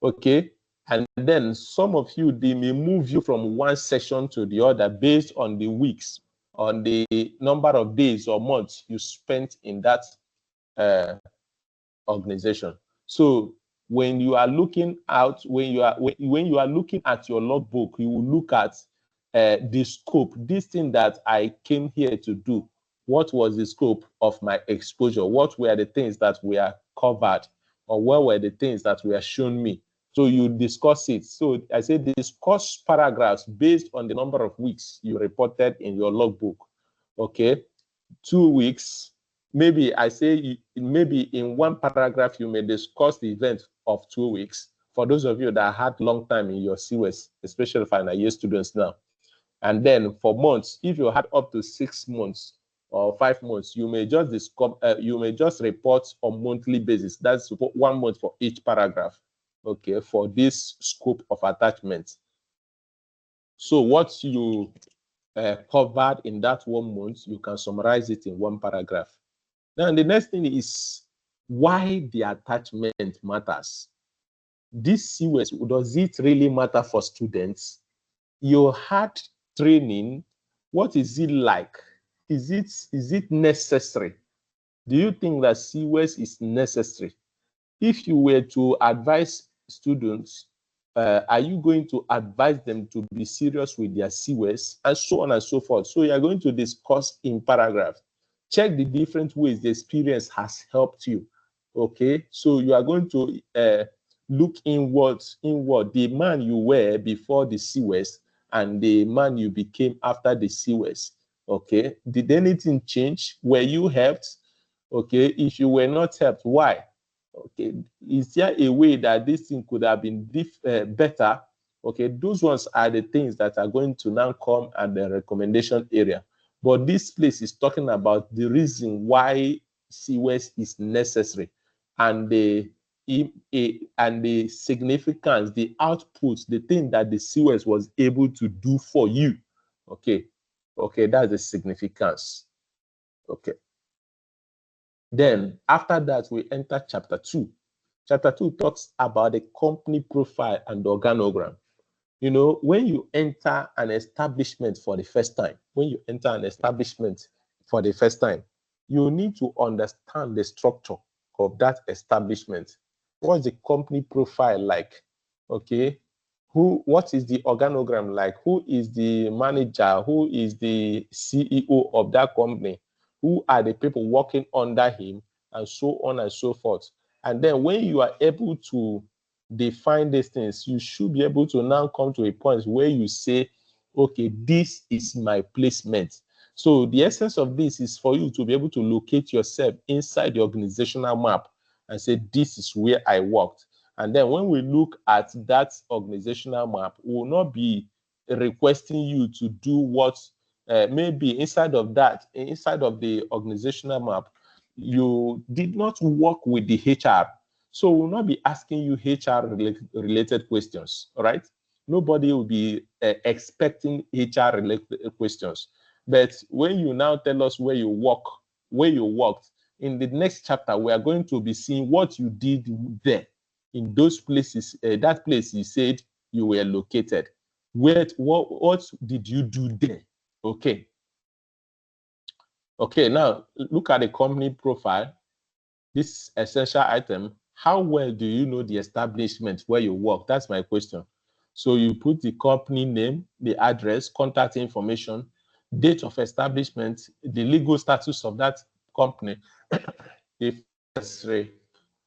Speaker 1: Okay. And then some of you, they may move you from one section to the other based on the weeks, on the number of days or months you spent in that organization. So when you are looking out, when you are looking at your logbook, you will look at the scope. This thing that I came here to do, what was the scope of my exposure? What were the things that were covered, or what were the things that were shown me? So you discuss it. So I said discuss paragraphs based on the number of weeks you reported in your logbook. Okay, 2 weeks. Maybe I say maybe in one paragraph you may discuss the event of 2 weeks. For those of you that had long time in your CWES, especially final year students now. And then for months, if you had up to 6 months or 5 months, you may just report on monthly basis. That's 1 month for each paragraph. Okay, for this scope of attachment. So what you covered in that 1 month, you can summarize it in one paragraph. Now, the next thing is why the attachment matters. this CWES, does it really matter for students? You had training. What is it like? Is it necessary? Do you think that CWES is necessary? If you were to advise students, are you going to advise them to be serious with their CWES, and so on and so forth? So you are going to discuss in paragraph. Check the different ways the experience has helped you. Okay, so you are going to look inward, the man you were before the CWES and the man you became after the CWES. Okay, did anything change? Were you helped? Okay, if you were not helped, why? Okay, is there a way that this thing could have been better? Okay, those ones are the things that are going to now come at the recommendation area. But this place is talking about the reason why CWES is necessary, and the significance, the output, the thing that the CWES was able to do for you. Okay, that's the significance. Okay. Then after that, we enter chapter 2. Chapter 2 talks about the company profile and the organogram. You know, when you enter an establishment for the first time, you need to understand the structure of that establishment. What's the company profile like? Okay. What is the organogram like? Who is the manager? Who is the CEO of that company? Who are the people working under him, and so on and so forth. And then when you are able to define these things, you should be able to now come to a point where you say, okay, this is my placement. So the essence of this is for you to be able to locate yourself inside the organizational map and say, this is where I worked. And then when we look at that organizational map, we will not be requesting you to do what maybe inside of the organizational map, you did not work with the HR. So we'll not be asking you HR related questions, all right? Nobody will be expecting HR related questions. But when you now tell us where you worked, in the next chapter, we are going to be seeing what you did there in those places, that place you said you were located. What did you do there? Okay. Okay, now look at the company profile. This essential item, how well do you know the establishment where you work? That's my question. So you put the company name, the address, contact information, date of establishment, the legal status of that company, if necessary,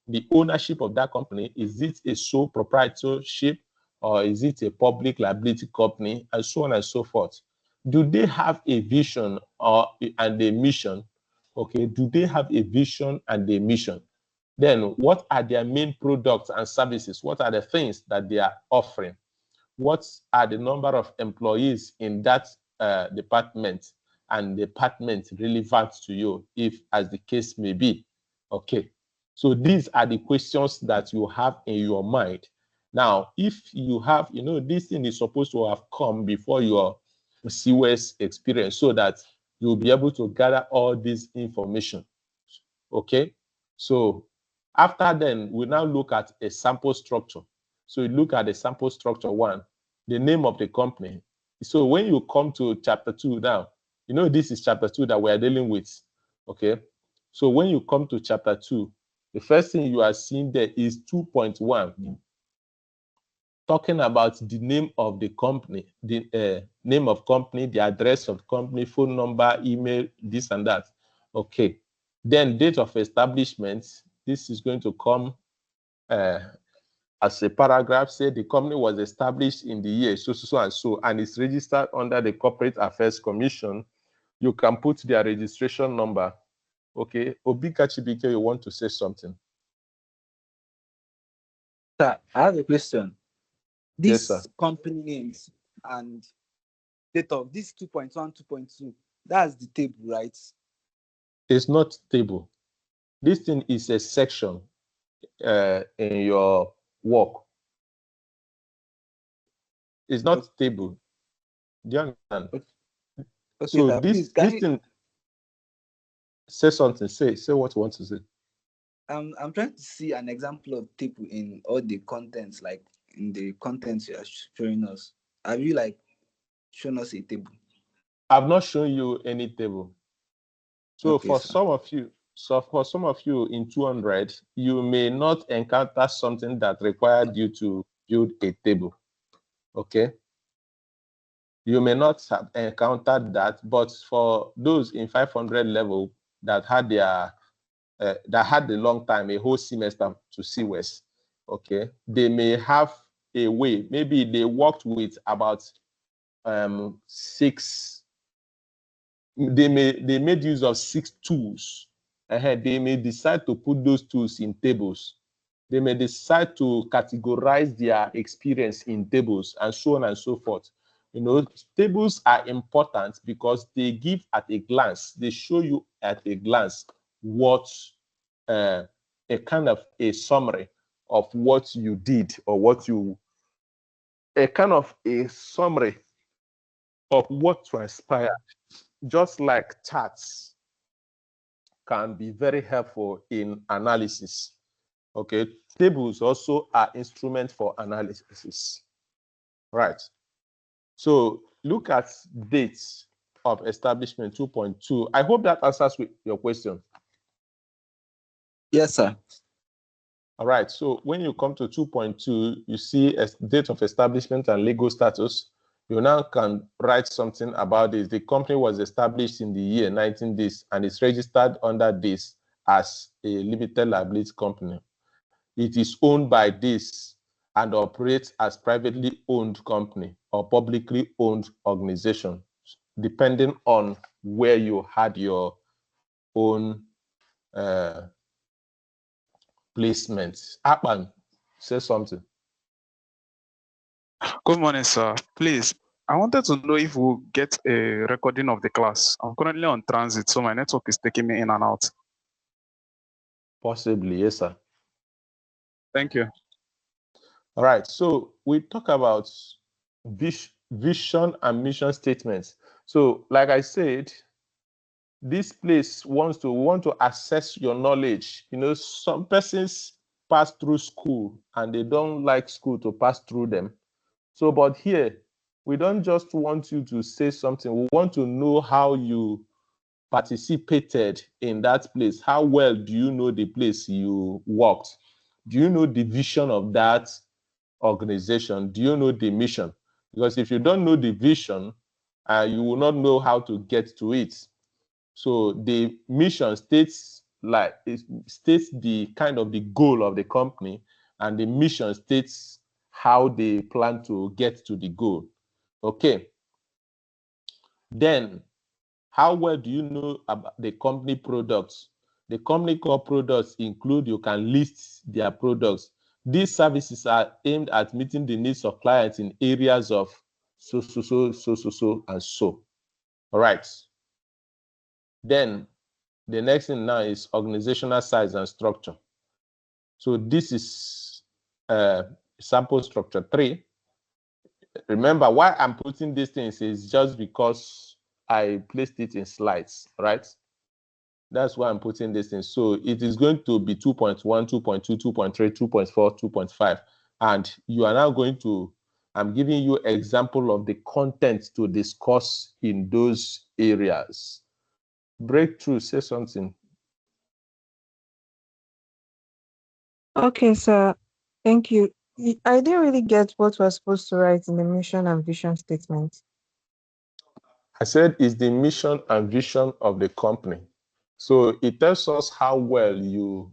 Speaker 1: the ownership of that company. Is it a sole proprietorship, or is it a public liability company, and so on and so forth? Do they have a vision and a mission? Okay, do they have a vision and a mission? Then what are their main products and services? What are the things that they are offering? What are the number of employees in that department, and department relevant to you, if as the case may be? Okay, so these are the questions that you have in your mind. Now, if you have, this thing is supposed to have come before your CWES experience, so that you'll be able to gather all this information. Okay, so after then, we now look at a sample structure. So you look at the sample structure 1, the name of the company. So when you come to chapter 2 now, this is chapter 2 that we're dealing with. Okay, so when you come to chapter 2, the first thing you are seeing there is 2.1, talking about the name of the company, the name of company, the address of company, phone number, email, this and that. Okay, then date of establishment. This is going to come as a paragraph. Say the company was established in the year so and so, and it's registered under the Corporate Affairs Commission. You can put their registration number. Okay, Obika Chibike, you want to say something?
Speaker 2: Sir, I have a question.
Speaker 1: Yes,
Speaker 2: These
Speaker 1: sir.
Speaker 2: company names and date of this 2.1, 2.2, that's the table, right?
Speaker 1: It's not table. This thing is a section in your work. It's not table. Do you understand?
Speaker 2: Okay,
Speaker 1: So
Speaker 2: sir,
Speaker 1: this
Speaker 2: please,
Speaker 1: thing, say something. Say what you want to say.
Speaker 2: I'm trying to see an example of table in all the contents, like in the contents you are showing us. Have you like shown us a table?
Speaker 1: I've not shown you any table. So
Speaker 2: Okay,
Speaker 1: for
Speaker 2: sir.
Speaker 1: some of you in 200, you may not encounter something that required you to build a table. Okay. You may not have encountered that, but for those in 500 level that had their that had a long time, a whole semester to CWES, okay, they may have a way. Maybe they worked with about 6. They made use of 6 tools. They may decide to put those tools in tables. They may decide to categorize their experience in tables and so on and so forth. You know, tables are important because they give at a glance, they show you at a glance what a kind of a summary of what you did or what you, a kind of a summary of what transpired. Just like charts can be very helpful in analysis. Okay, tables also are instruments for analysis. Right. So look at dates of establishment 2.2. I hope that answers your question.
Speaker 2: Yes, sir.
Speaker 1: All right. So when you come to 2.2, you see a date of establishment and legal status. You now can write something about this. The company was established in the year 19 this and is registered under this as a limited liability company. It is owned by this and operates as privately owned company or publicly owned organization, depending on where you had your own placement. Akpan, say something.
Speaker 8: Good morning, sir. Please, I wanted to know if we'll get a recording of the class. I'm currently on transit, so my network is taking me in and out.
Speaker 1: Possibly, yes, sir.
Speaker 8: Thank you.
Speaker 1: All right, so we talk about vision and mission statements. So, like I said, this place want to assess your knowledge. You know, some persons pass through school and they don't like school to pass through them. So, but here, we don't just want you to say something. We want to know how you participated in that place. How well do you know the place you worked? Do you know the vision of that organization? Do you know the mission? Because if you don't know the vision, you will not know how to get to it. So the mission states the kind of the goal of the company, and the mission states how they plan to get to the goal. Okay. Then, how well do you know about the company products? The company core products include, you can list their products. These services are aimed at meeting the needs of clients in areas of so, and so. All right. Then the next thing now is organizational size and structure. So this is sample structure 3. Remember, why I'm putting these things is just because I placed it in slides, right? That's why I'm putting this in. So it is going to be 2.1, 2.2, 2.3, 2.4, 2.5. And you are now going to, I'm giving you example of the content to discuss in those areas. Breakthrough, say something.
Speaker 4: Okay, sir. Thank you. I didn't really get what we're supposed to write in the mission and vision statement.
Speaker 1: I said it's the mission and vision of the company. So it tells us how well you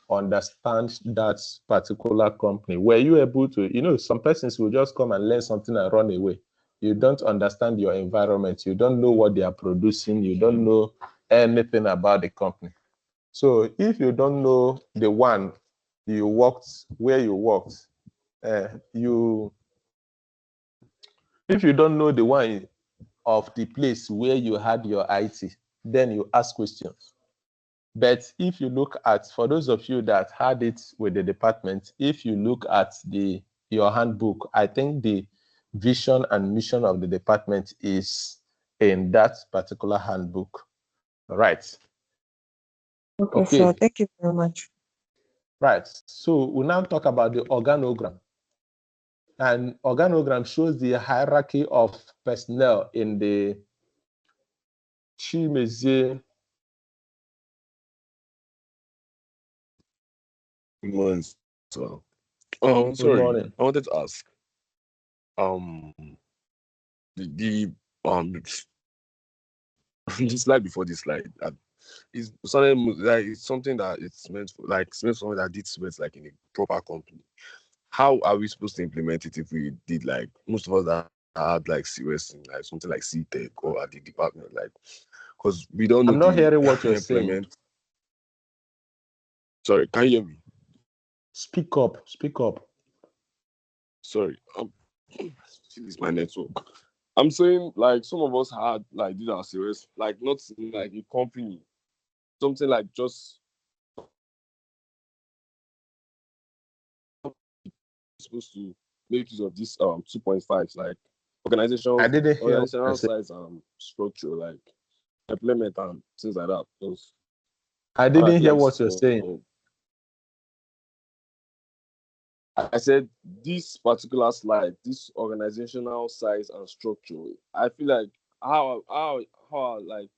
Speaker 1: understand that particular company. Were you able to, you know, some persons will just come and learn something and run away. You don't understand your environment. You don't know what they are producing. You don't know anything about the company. So if you don't know the one you worked, where you worked, if you don't know the one of the place where you had your IT, then you ask questions. But if you look at, for those of you that had it with the department, if you look at your handbook, I think the vision and mission of the department is in that particular handbook. All right.
Speaker 4: Okay, sir. Thank you very much.
Speaker 1: Right. So we now talk about the organogram. And organogram shows the hierarchy of personnel in the Chimezie.
Speaker 9: Good morning. So,
Speaker 1: Good
Speaker 9: sorry,
Speaker 1: morning.
Speaker 9: I wanted to ask, um, the the slide before this slide, is something like it's something that it's meant for, like it's meant for someone that did CWES like in a proper company. How are we supposed to implement it if we did like most of us that had like CWES in like something like CTech or at the department, like because we don't know
Speaker 1: I'm not
Speaker 9: the
Speaker 1: hearing what you're saying.
Speaker 9: implement. Sorry, can you hear me?
Speaker 1: Speak up. Speak up.
Speaker 9: Sorry, it's my network. I'm saying like some of us had like did our CWES like not in like a company, something like just supposed to make use of this 2.5 like
Speaker 1: I didn't hear what
Speaker 9: organizational
Speaker 1: you're saying.
Speaker 9: size structure like implement and things like that. Because
Speaker 1: I
Speaker 9: feel
Speaker 1: didn't hear
Speaker 9: like
Speaker 1: what you're saying.
Speaker 9: I said this particular slide, this organizational size and structure. I feel like how like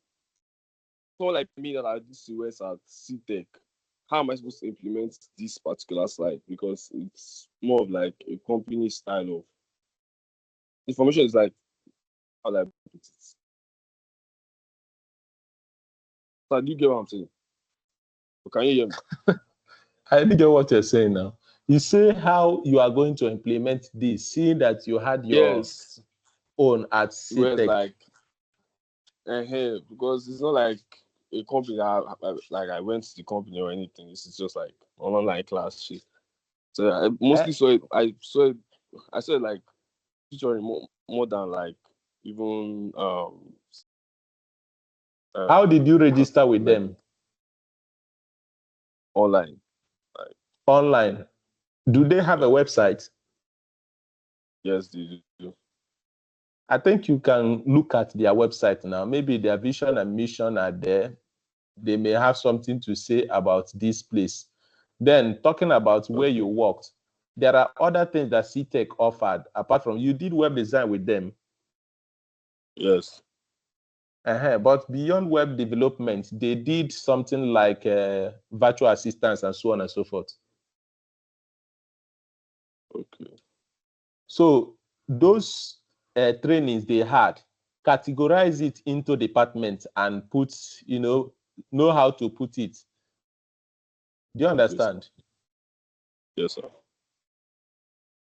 Speaker 9: someone like me that I do CWES at CTech, how am I supposed to implement this particular slide? Because it's more of like a company style of information is like how do I put it? So do you get what I'm saying? Or can you hear me?
Speaker 1: I didn't get what you're saying now. You say how you are going to implement this, seeing that you had your
Speaker 9: Yes,
Speaker 1: own at
Speaker 9: it was
Speaker 1: CTech.
Speaker 9: like because it's not like a company that I went to the company or anything. This is just like an online class shit. So I mostly saw it. I saw it like featuring more than like even
Speaker 1: How did you register with them?
Speaker 9: Online.
Speaker 1: Online. Do they have a website?
Speaker 9: Yes, they do.
Speaker 1: I think you can look at their website now. Maybe their vision and mission are there. They may have something to say about this place. Then talking about where you worked, there are other things that CTech offered apart from you did web design with them.
Speaker 9: Yes.
Speaker 1: But beyond web development, they did something like virtual assistants and so on and so forth.
Speaker 9: Okay.
Speaker 1: So those trainings they had, categorize it into departments and put, know how to put it. Do you understand?
Speaker 9: Yes, sir.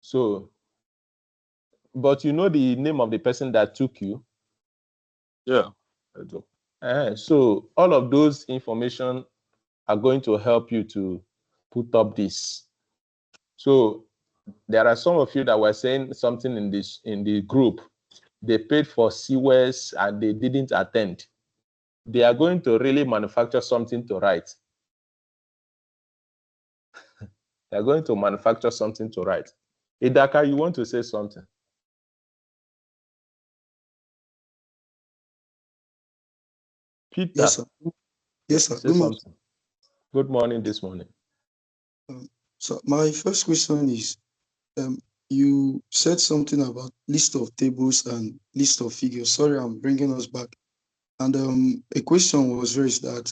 Speaker 1: So, but you know the name of the person that took you?
Speaker 9: Yeah, I do.
Speaker 1: So all of those information are going to help you to put up this. So there are some of you that were saying something in the group. They paid for CWES and they didn't attend. They are going to really manufacture something to write. They are going to manufacture something to write. Idaka, you want to say something? Peter.
Speaker 10: Yes, sir. Yes, sir.
Speaker 1: Say something. Good morning this morning.
Speaker 10: So my first question is, you said something about list of tables and list of figures. Sorry, I'm bringing us back. And a question was raised that,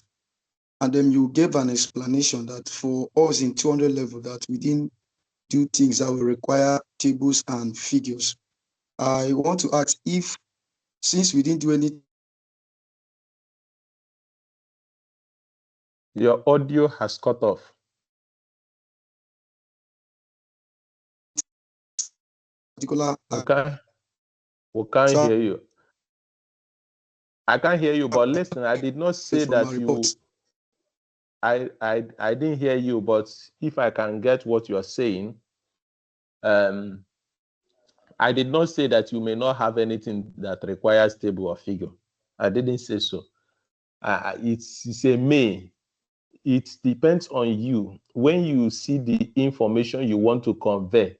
Speaker 10: and then you gave an explanation that for us in 200 level that we didn't do things that will require tables and figures. I want to ask if, since we didn't do any.
Speaker 1: Your audio has cut off.
Speaker 10: Particular.
Speaker 1: We can't hear you. I can't hear you, but listen, I did not say that you. I didn't hear you, but if I can get what you're saying, I did not say that you may not have anything that requires table or figure. I didn't say so. It's a may. It depends on you. When you see the information you want to convey,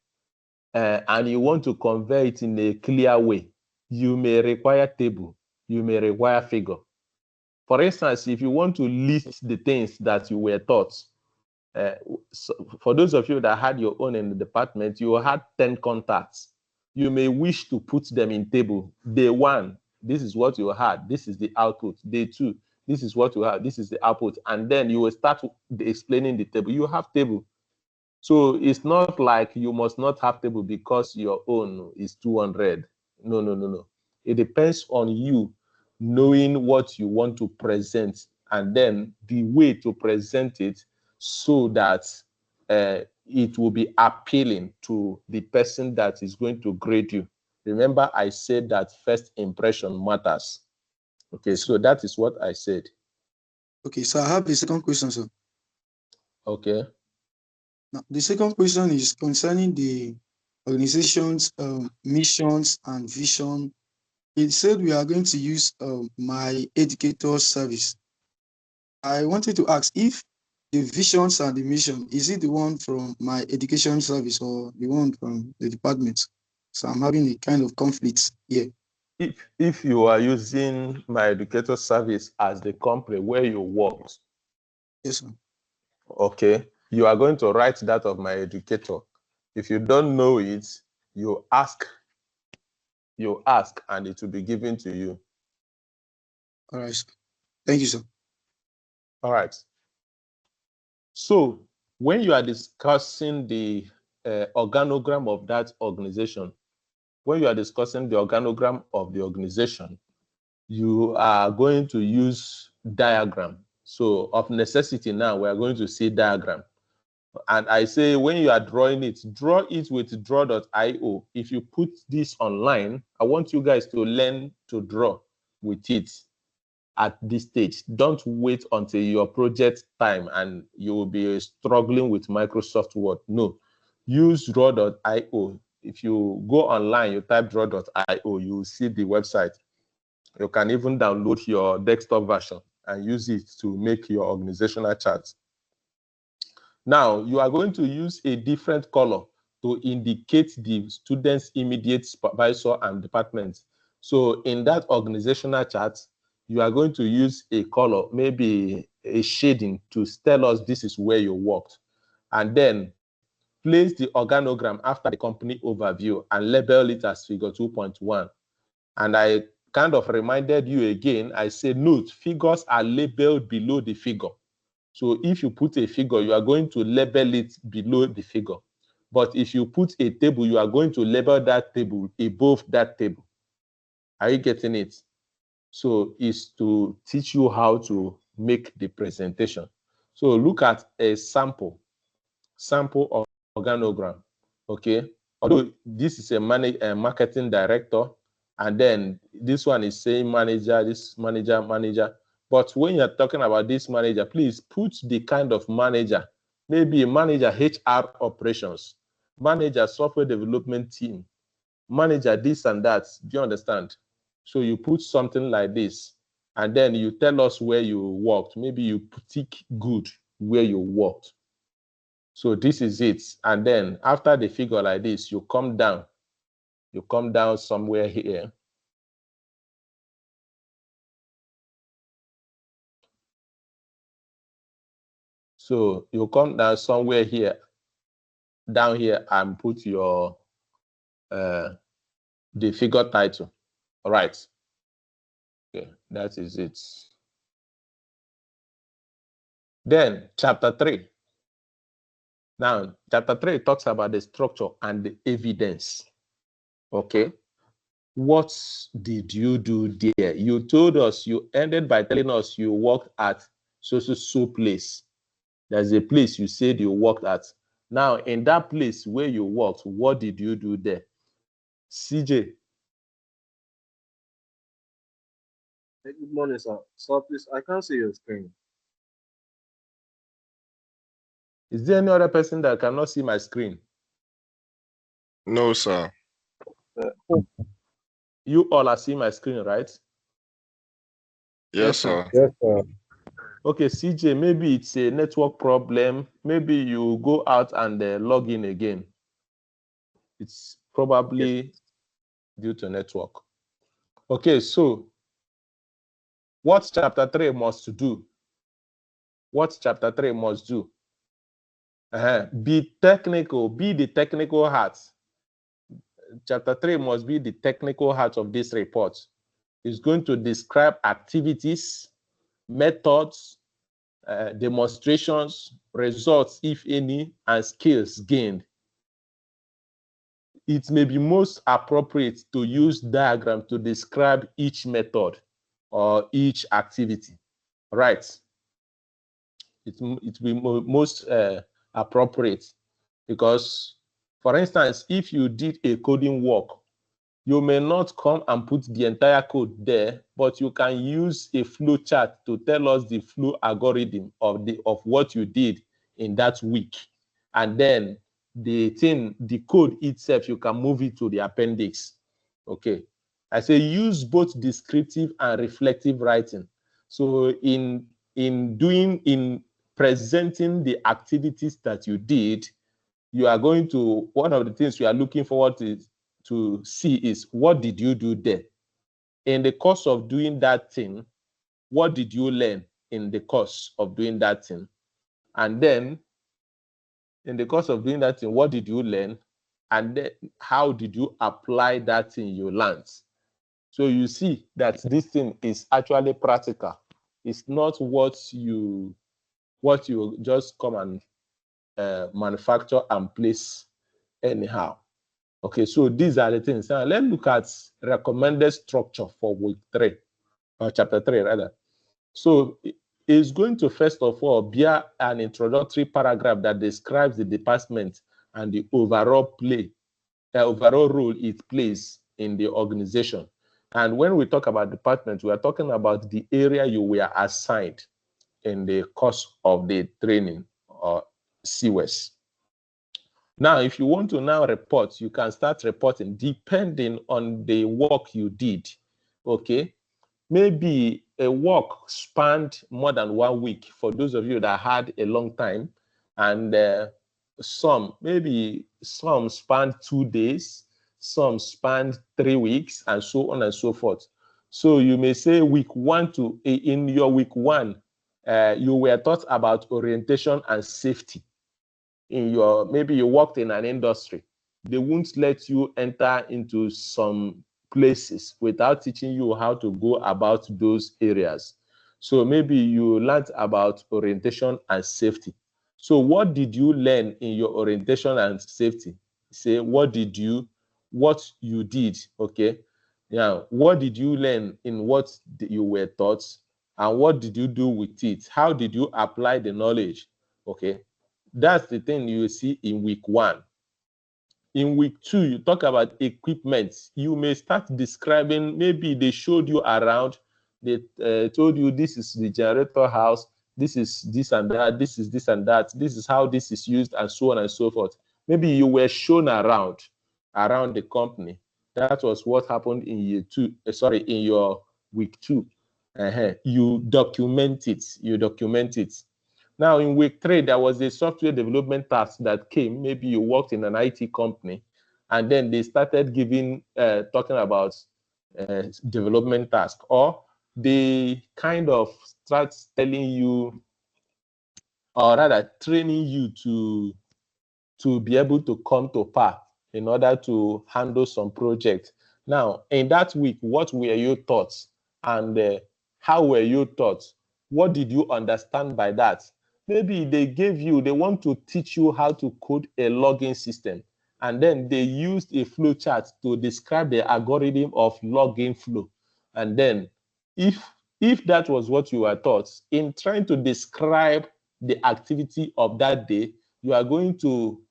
Speaker 1: and you want to convey it in a clear way, you may require table, you may require figure. For instance, if you want to list the things that you were taught, So for those of you that had your own in the department, you had 10 contacts. You may wish to put them in table. Day 1, this is what you had. This is the output. Day 2, this is what you have. This is the output. And then you will start explaining the table. You have table. So it's not like you must not have table because your own is 200. No. It depends on you knowing what you want to present and then the way to present it so that it will be appealing to the person that is going to grade you. Remember, I said that first impression matters. Okay, so that is what I said.
Speaker 10: Okay, so I have the second question, sir.
Speaker 1: Okay.
Speaker 10: Now, the second question is concerning the organization's missions and vision. It said we are going to use my educator service. I wanted to ask if the visions and the mission, is it the one from my education service or the one from the department? So I'm having a kind of conflict here.
Speaker 1: If you are using my educator service as the company where you work,
Speaker 10: yes, sir.
Speaker 1: Okay, you are going to write that of my educator. If you don't know it, you ask, and it will be given to you.
Speaker 10: All right, sir. Thank you, sir.
Speaker 1: All right. So when you are discussing the organogram of that organization, you are going to use diagram. So of necessity now, we are going to see diagram. And I say, when you are drawing it, draw it with draw.io. If you put this online, I want you guys to learn to draw with it at this stage. Don't wait until your project time and you will be struggling with Microsoft Word. No, use draw.io. If you go online, you type draw.io, you will see the website. You can even download your desktop version and use it to make your organizational charts. Now, you are going to use a different color to indicate the student's immediate supervisor and department. So in that organizational chart, you are going to use a color, maybe a shading, to tell us this is where you worked. And then place the organogram after the company overview and label it as figure 2.1. And I kind of reminded you again, I said, note, figures are labeled below the figure. So if you put a figure, you are going to label it below the figure. But if you put a table, you are going to label that table above that table. Are you getting it? So it's to teach you how to make the presentation. So look at a sample of organogram, okay? Although this is a marketing director, and then this one is saying manager, this manager. But when you're talking about this manager, please put the kind of manager, maybe a manager HR operations, manager software development team, manager this and that. Do you understand? So you put something like this, and then you tell us where you worked. Maybe you tick good where you worked. So this is it. And then after the figure like this, you come down somewhere here. So you come down somewhere here, down here, and put your the figure title. All right. Okay, that is it. Then chapter 3. Now, chapter 3 talks about the structure and the evidence. Okay. What did you do there? You told us, you ended by telling us you worked at so place. There's a place you said you worked at. Now, in that place where you worked, what did you do there? CJ.
Speaker 9: Hey, good morning, sir. Sir, please, I can't see your screen.
Speaker 1: Is there any other person that cannot see my screen?
Speaker 3: No, sir.
Speaker 1: You all are seeing my screen, right?
Speaker 3: Yes, sir.
Speaker 6: Yes, sir.
Speaker 1: Okay, CJ, maybe it's a network problem. Maybe you go out and log in again. It's probably due to network. Okay, so what chapter 3 must do? What chapter 3 must do? Be technical, be the technical heart. Chapter 3 must be the technical heart of this report. It's going to describe activities, methods, demonstrations, results, if any, and skills gained. It may be most appropriate to use diagram to describe each method or each activity, right? It will be most appropriate because, for instance, if you did a coding work, you may not come and put the entire code there, but you can use a flow chart to tell us the flow algorithm of what you did in that week. And then the code itself, you can move it to the appendix. Okay. I say use both descriptive and reflective writing. So in presenting the activities that you did, you are going to, one of the things you are looking forward to see is, what did you do there? In the course of doing that thing, what did you learn in the course of doing that thing? And then in the course of doing that thing, what did you learn? And then how did you apply that thing you learned? So you see that this thing is actually practical. It's not what you just come and manufacture and place anyhow. Okay, so these are the things. Now let's look at recommended structure for week 3, or chapter 3 rather. So it's going to first of all be an introductory paragraph that describes the department and the overall role it plays in the organization. And when we talk about department, we are talking about the area you were assigned in the course of the training or CWES. Now, if you want to now report, you can start reporting depending on the work you did. Okay, maybe a work spanned more than 1 week for those of you that had a long time, and some spanned 2 days, some spanned 3 weeks, and so on and so forth. So you may say in your week 1, you were taught about orientation and safety. Maybe you worked in an industry. They won't let you enter into some places without teaching you how to go about those areas. So maybe you learned about orientation and safety. So what did you learn in your orientation and safety? Say what you did, okay? Now, what did you learn in what you were taught, and what did you do with it? How did you apply the knowledge? Okay, that's the thing you see in week 1. In week 2, you talk about equipment. You may start describing, maybe they showed you around, they told you this is the generator house, this is this and that, this is this and that, this is how this is used, and so on and so forth. Maybe you were shown around the company. That was what happened in in your week 2. You document it. Now, in week 3, there was a software development task that came. Maybe you worked in an IT company, and then they started talking about development task, or they kind of start telling you, or rather training you to be able to come to par in order to handle some project. Now, in that week, what were you taught, and how were you taught? What did you understand by that? Maybe they want to teach you how to code a logging system, and then they used a flow chart to describe the algorithm of logging flow. And then if that was what you were taught, in trying to describe the activity of that day, you are going to,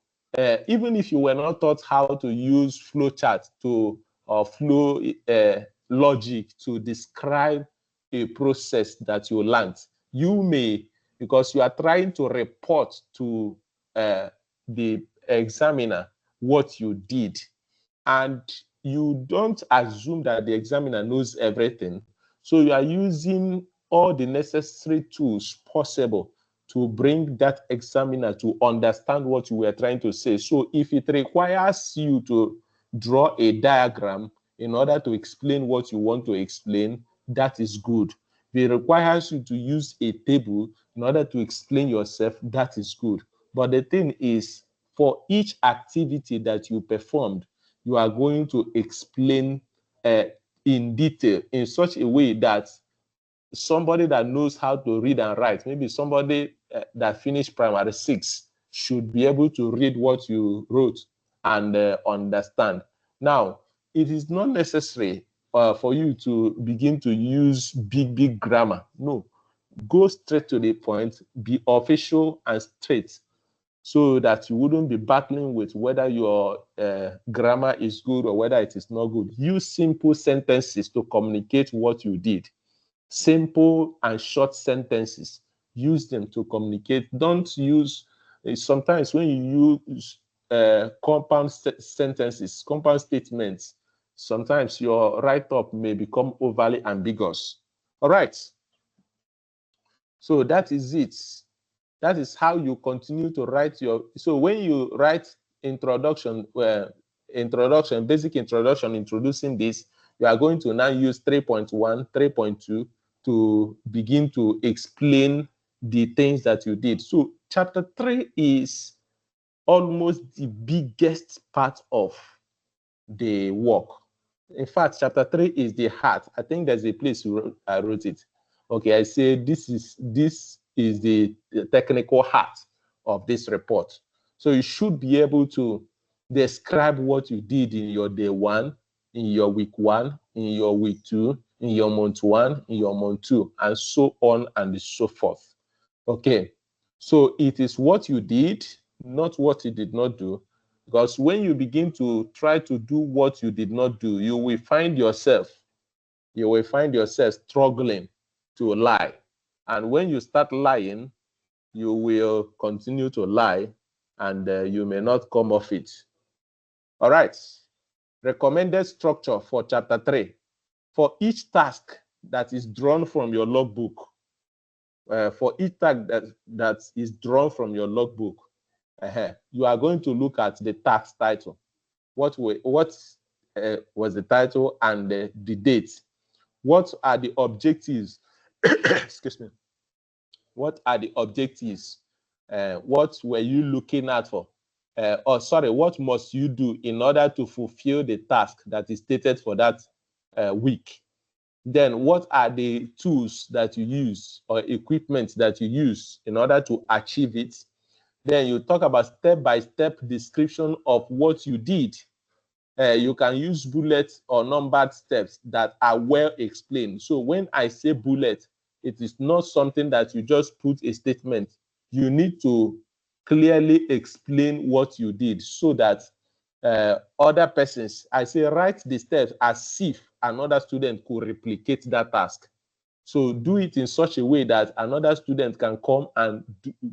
Speaker 1: even if you were not taught how to use flow chart or flow logic to describe a process that you learned, you may, because you are trying to report to the examiner what you did, and you don't assume that the examiner knows everything. So you are using all the necessary tools possible to bring that examiner to understand what you were trying to say. So if it requires you to draw a diagram in order to explain what you want to explain, that is good. If it requires you to use a table in order to explain yourself, that is good. But the thing is, for each activity that you performed, you are going to explain in detail in such a way that somebody that knows how to read and write, maybe somebody that finished primary 6, should be able to read what you wrote and understand. Now, it is not necessary for you to begin to use big grammar. No, go straight to the point, be official and straight, so that you wouldn't be battling with whether your grammar is good or whether it is not good. Use simple sentences to communicate what you did. Simple and short sentences. Use them to communicate. Don't use, sometimes when you use compound sentences, compound statements, sometimes your write-up may become overly ambiguous. All right. So that is it. That is how you continue to write your, so when you write introduction, basic introduction, introducing this, you are going to now use 3.1, 3.2 to begin to explain the things that you did. So chapter 3 is almost the biggest part of the work. In fact, chapter 3 is the heart. I think there's a place I wrote it. Okay, I say this is the technical heart of this report. So you should be able to describe what you did in your day 1, in your week 1, in your week 2, in your month 1, in your month 2, and so on and so forth. Okay, so it is what you did, not what you did not do. Because when you begin to try to do what you did not do, you will find yourself struggling to lie. And when you start lying, you will continue to lie, and you may not come off it. All right. Recommended structure for chapter 3. For each task that is drawn from your logbook, you are going to look at the task title. What was the title and the date? What are the objectives? Excuse me. What are the objectives? What were you looking at for? What must you do in order to fulfill the task that is stated for that week? Then what are the tools that you use or equipment that you use in order to achieve it? Then you talk about step-by-step description of what you did. You can use bullet or numbered steps that are well explained. So when I say bullet, it is not something that you just put a statement. You need to clearly explain what you did so that other persons, I say write the steps as if another student could replicate that task. So do it in such a way that another student can come and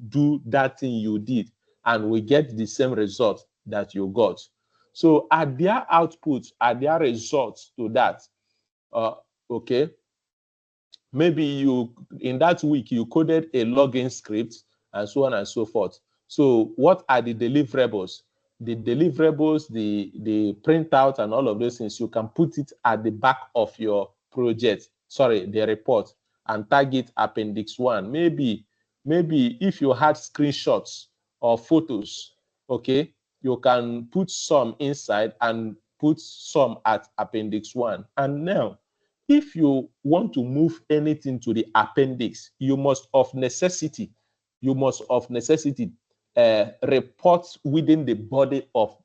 Speaker 1: do that thing you did and we get the same result that you got. So are there outputs, are there results to that? Okay. Maybe you, in that week, you coded a login script and so on and so forth. So what are the deliverables? The deliverables, the printout and all of those things, you can put it at the back of your project, the report, and tag it appendix 1. Maybe if you had screenshots or photos, okay, you can put some inside and put some at appendix 1. And now, if you want to move anything to the appendix, you must of necessity report within the body of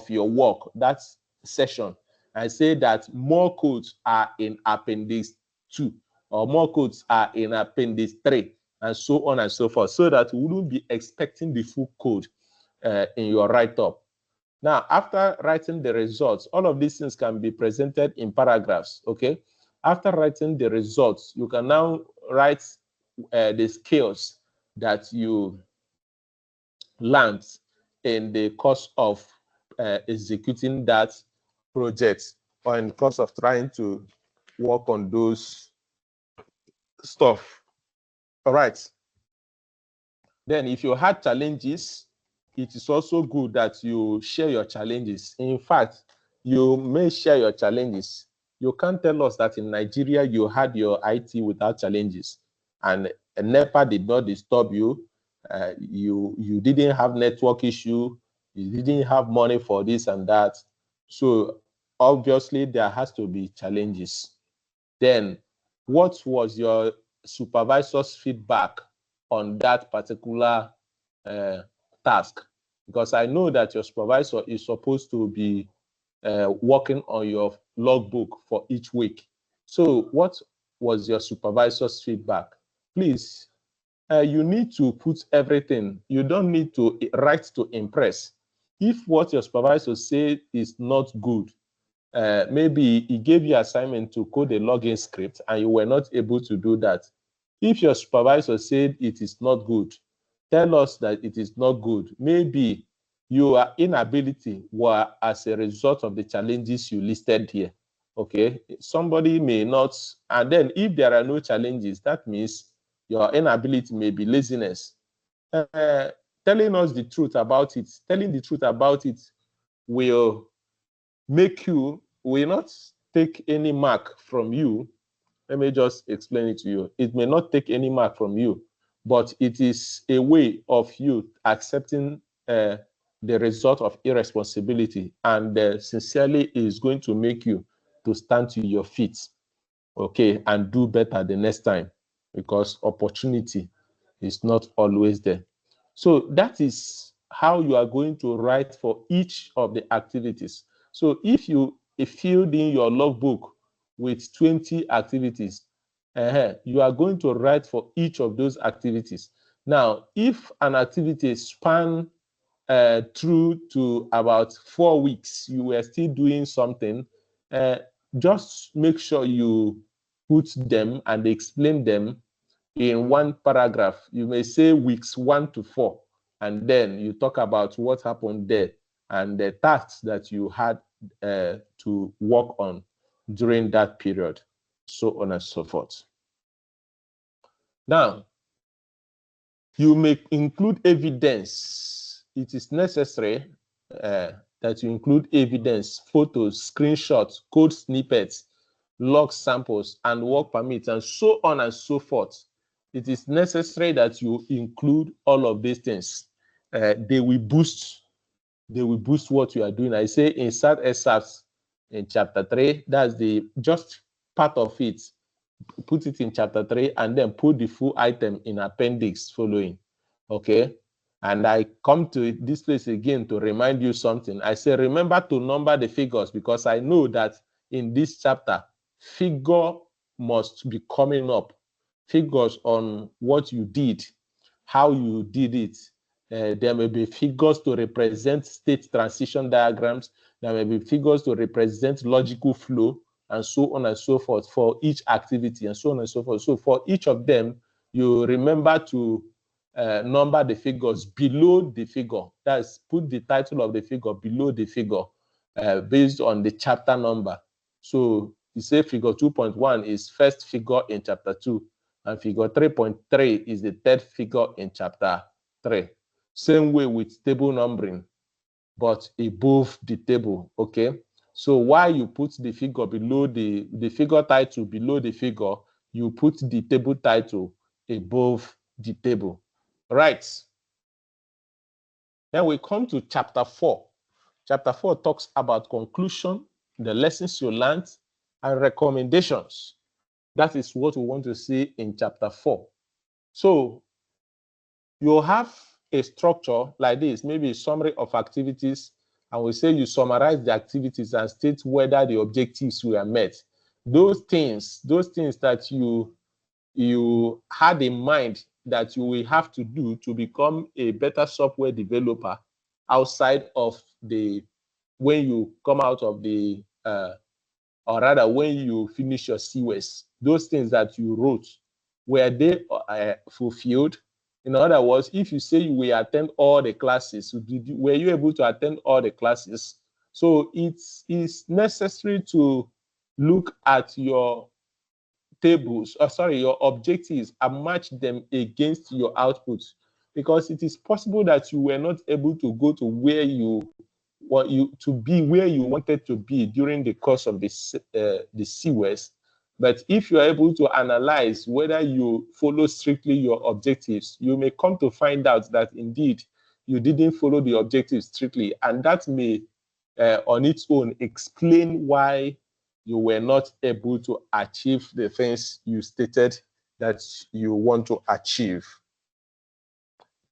Speaker 1: your work, that session. I say that more codes are in appendix 2 or more codes are in appendix 3 and so on and so forth, so that we wouldn't be expecting the full code in your write-up. Now, after writing the results, all of these things can be presented in paragraphs, okay? After writing the results, you can now write the skills that you learned in the course of executing that project or in the course of trying to work on those stuff. All right. Then if you had challenges, it is also good that you share your challenges. In fact, you may share your challenges. You can't tell us that in Nigeria you had your IT without challenges and NEPA did not disturb you, you didn't have network issue, you didn't have money for this and that. So obviously there has to be challenges. Then what was your supervisor's feedback on that particular task? Because I know that your supervisor is supposed to be working on your logbook for each week. So what was your supervisor's feedback? Please, you need to put everything. You don't need to write to impress. If what your supervisor said is not good, maybe he gave you assignment to code a login script and you were not able to do that. If your supervisor said it is not good, tell us that it is not good. Maybe your inability were as a result of the challenges you listed here. Okay, somebody may not, and then if there are no challenges, that means your inability may be laziness. Telling us the truth about it, telling the truth about it will make you, will not take any mark from you. Let me just explain it to you. It may not take any mark from you, but it is a way of you accepting the result of irresponsibility, and sincerely is going to make you to stand to your feet, okay, and do better the next time, because opportunity is not always there. So that is how you are going to write for each of the activities. So if you filled in your logbook with 20 activities, you are going to write for each of those activities. Now, if an activity span through to about 4 weeks, you were still doing something, just make sure you put them and explain them in one paragraph. You may say weeks 1 to 4, and then you talk about what happened there and the tasks that you had to work on during that period, so on and so forth. Now, you may include evidence. It is necessary that you include evidence, photos, screenshots, code snippets, log samples, and work permits, and so on and so forth. It is necessary that you include all of these things. They will boost what you are doing. I say insert excerpts in chapter 3. That's the just part of it. Put it in chapter 3 and then put the full item in appendix following. Okay. And I come to this place again to remind you something. I say, remember to number the figures, because I know that in this chapter, figure must be coming up. Figures on what you did, how you did it. There may be figures to represent state transition diagrams. There may be figures to represent logical flow, and so on and so forth for each activity, and so on and so forth. So for each of them, you remember to number the figures below the figure. That's put the title of the figure below the figure based on the chapter number. So you say figure 2.1 is first figure in chapter 2, and figure 3.3 is the third figure in chapter 3. Same way with table numbering, but above the table, okay? So while you put the figure below the figure title below the figure, you put the table title above the table, right? Then we come to chapter 4. Chapter 4 talks about conclusion, the lessons you learned, and recommendations. That is what we want to see in chapter 4. So you have a structure like this, maybe a summary of activities, and we say you summarize the activities and state whether the objectives were met. Those things that you had in mind that you will have to do to become a better software developer outside of when you come out of the, or rather when you finish your CWES, those things that you wrote, were they fulfilled? In other words, if you say you will attend all the classes, were you able to attend all the classes? So it is necessary to look at your tables, your objectives, and match them against your outputs, because it is possible that you were not able to go to where you wanted to be during the course of the CWES, But if you are able to analyze whether you follow strictly your objectives, you may come to find out that indeed you didn't follow the objectives strictly, and that may on its own explain why you were not able to achieve the things you stated that you want to achieve.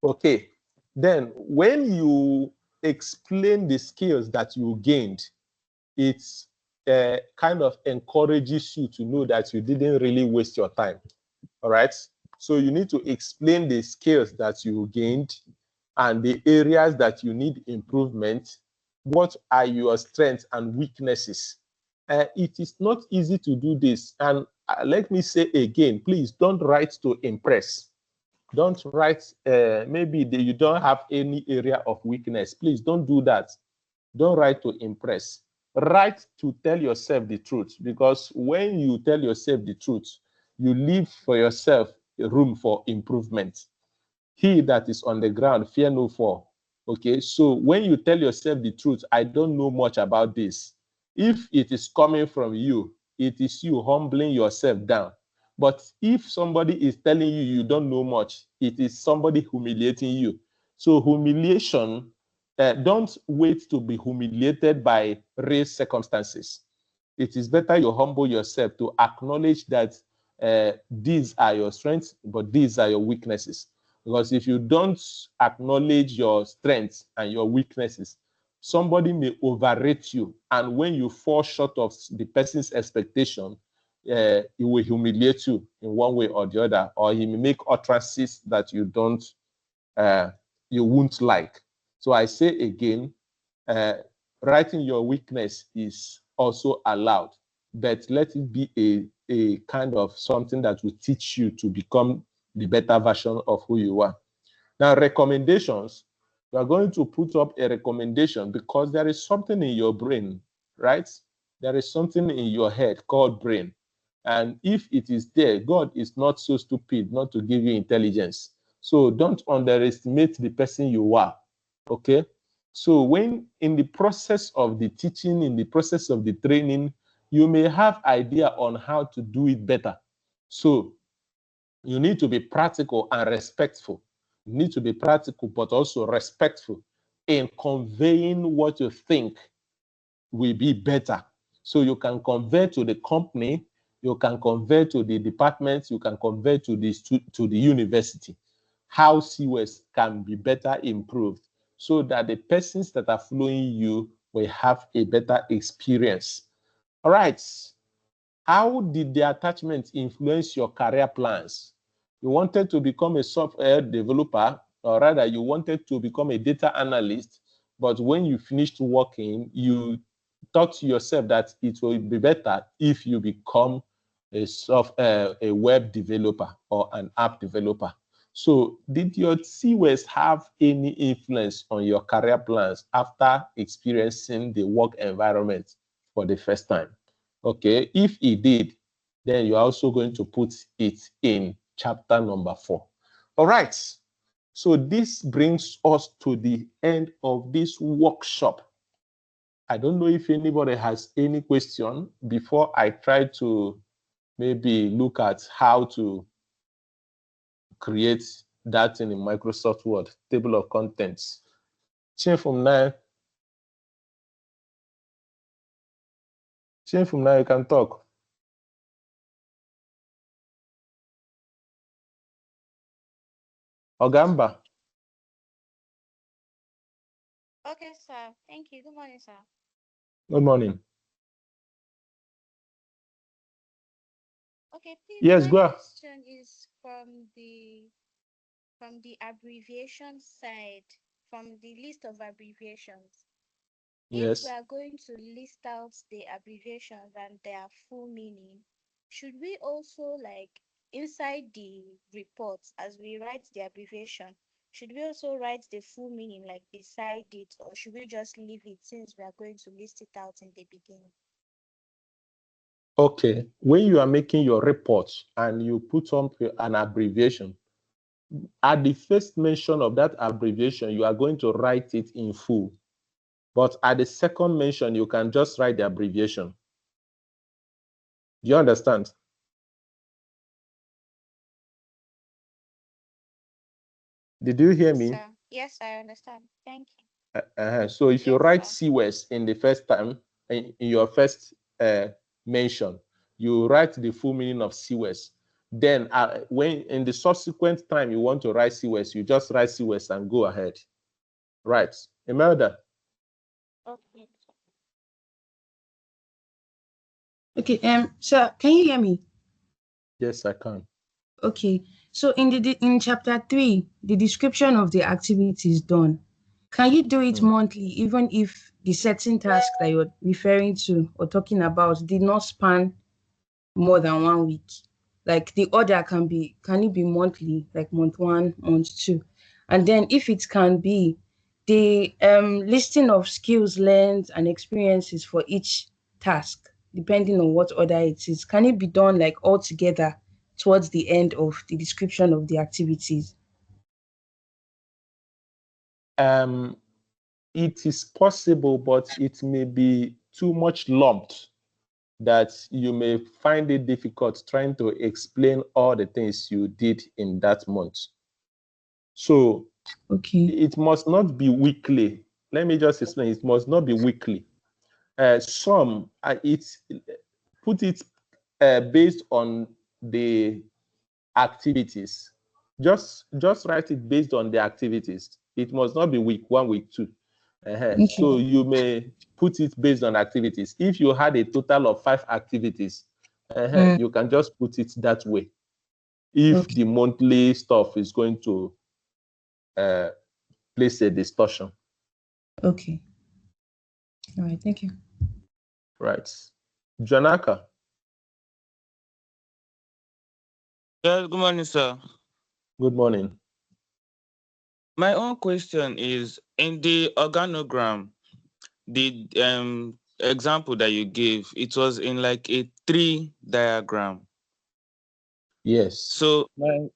Speaker 1: Okay, then when you explain the skills that you gained, it kind of encourages you to know that you didn't really waste your time. All right, so you need to explain the skills that you gained and the areas that you need improvement. What are your strengths and weaknesses? It is not easy to do this. And let me say again, please don't write to impress. Don't write, maybe you don't have any area of weakness. Please don't do that. Don't write to impress. Write to tell yourself the truth, because when you tell yourself the truth, you leave for yourself a room for improvement. He that is on the ground, fear no fall. Okay, so when you tell yourself the truth, I don't know much about this. If it is coming from you, it is you humbling yourself down. But if somebody is telling you you don't know much, it is somebody humiliating you. So humiliation, don't wait to be humiliated by real circumstances. It is better you humble yourself to acknowledge that these are your strengths, but these are your weaknesses. Because if you don't acknowledge your strengths and your weaknesses, somebody may overrate you. And when you fall short of the person's expectation, he will humiliate you in one way or the other, or he may make utterances that you won't like. So I say again, writing your weakness is also allowed, but let it be a kind of something that will teach you to become the better version of who you are. Now, recommendations, you are going to put up a recommendation because there is something in your brain, right? There is something in your head called brain. And if it is there, God is not so stupid not to give you intelligence. So don't underestimate the person you are, okay? So when in the process of the teaching, in the process of the training, you may have idea on how to do it better. So you need to be practical and respectful. You need to be practical, but also respectful in conveying what you think will be better. So you can convey to the company, you can convey to the departments, you can convey to the university how CWES can be better improved so that the persons that are following you will have a better experience. All right. How did the attachment influence your career plans? You wanted to become a software developer, or rather you wanted to become a data analyst, but when you finished working, you thought to yourself that it will be better if you become a web developer or an app developer. So did your CWES have any influence on your career plans after experiencing the work environment for the first time? Okay, if it did, then you're also going to put it in chapter number 4. All right, so this brings us to the end of this workshop. I don't know if anybody has any question before I try to maybe look at how to create that in Microsoft Word, table of contents. Change from now, you can talk. Ogamba.
Speaker 11: Okay, sir. Thank you. Good morning, sir.
Speaker 1: Good morning.
Speaker 11: Okay, please.
Speaker 1: Yes,
Speaker 11: My
Speaker 1: go ahead.
Speaker 11: question is from the abbreviation side, from the list of abbreviations. If we
Speaker 1: Yes.
Speaker 11: are going to list out the abbreviations and their full meaning, should we also, like, inside the reports, as we write the abbreviation, should we also write the full meaning, like, beside it, or should we just leave it since we are going to list it out in the beginning?
Speaker 1: Okay, when you are making your report and you put up an abbreviation, at the first mention of that abbreviation, you are going to write it in full. But at the second mention, you can just write the abbreviation. Do you understand? Did you hear me?
Speaker 11: Sir. Yes, I understand. Thank you.
Speaker 1: So if you
Speaker 11: Yes,
Speaker 1: write
Speaker 11: sir.
Speaker 1: CWES in the first time, in your first mention, you write the full meaning of CWES. Then when in the subsequent time you want to write CWES, you just write CWES and go ahead. Right. Imelda?
Speaker 11: Okay.
Speaker 12: Okay, sir, can you hear me?
Speaker 1: Yes, I can.
Speaker 12: Okay, so in chapter 3, the description of the activities done, can you do it monthly, even if the certain task that you're referring to or talking about did not span more than 1 week? Like the order can it be monthly, like month 1, month 2? And then if it can be, the listing of skills learned and experiences for each task, depending on what order it is, can it be done like all together towards the end of the description of the activities?
Speaker 1: It is possible, but it may be too much lumped that you may find it difficult trying to explain all the things you did in that month. So it must not be weekly. Let me just explain. It must not be weekly. Put it based on the activities. Just write it based on the activities. It must not be week 1, week 2. So you may put it based on activities. If you had a total of 5 activities, you can just put it that way. If the monthly stuff is going to place a distortion.
Speaker 12: Okay. All right, thank you.
Speaker 1: Right. Janaka.
Speaker 5: Yes, good morning, sir.
Speaker 1: Good morning.
Speaker 5: My own question is, in the organogram, the example that you gave, it was in like a tree diagram.
Speaker 1: Yes.
Speaker 5: So my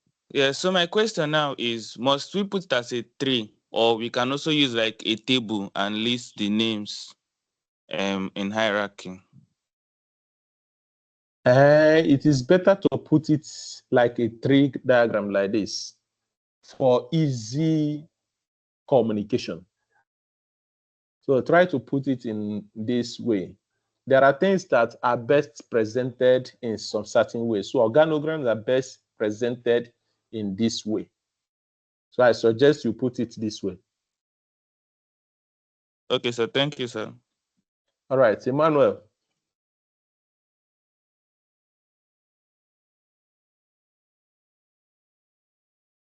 Speaker 5: question now is, must we put it as a tree, or we can also use like a table and list the names in hierarchy?
Speaker 1: It is better to put it like a tree diagram like this for easy communication. So try to put it in this way. There are things that are best presented in some certain way. So organograms are best presented in this way. So I suggest you put it this way.
Speaker 5: Okay, sir. Thank you, sir.
Speaker 1: All right, Emmanuel.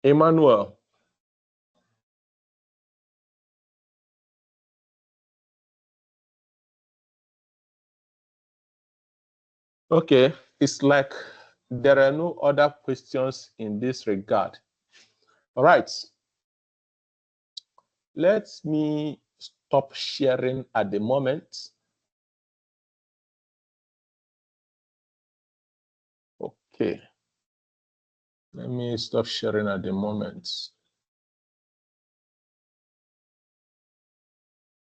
Speaker 1: Emmanuel. Okay, it's like there are no other questions in this regard. All right. Let me stop sharing at the moment. Okay. Let me stop sharing at the moment.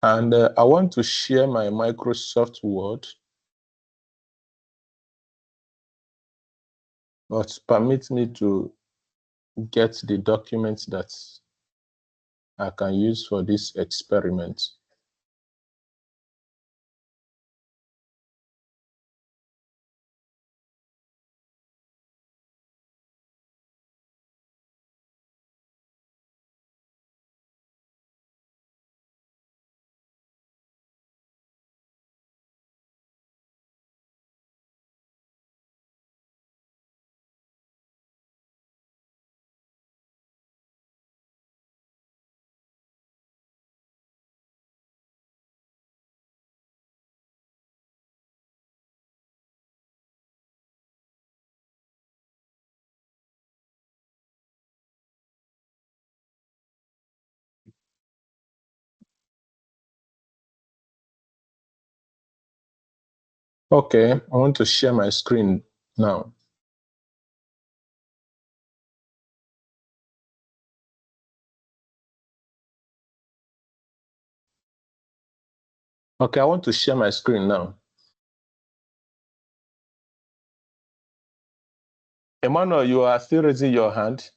Speaker 1: And I want to share my Microsoft Word. But permit me to get the documents that I can use for this experiment. Okay, I want to share my screen now. Okay, I want to share my screen now. Emmanuel, you are still raising your hand.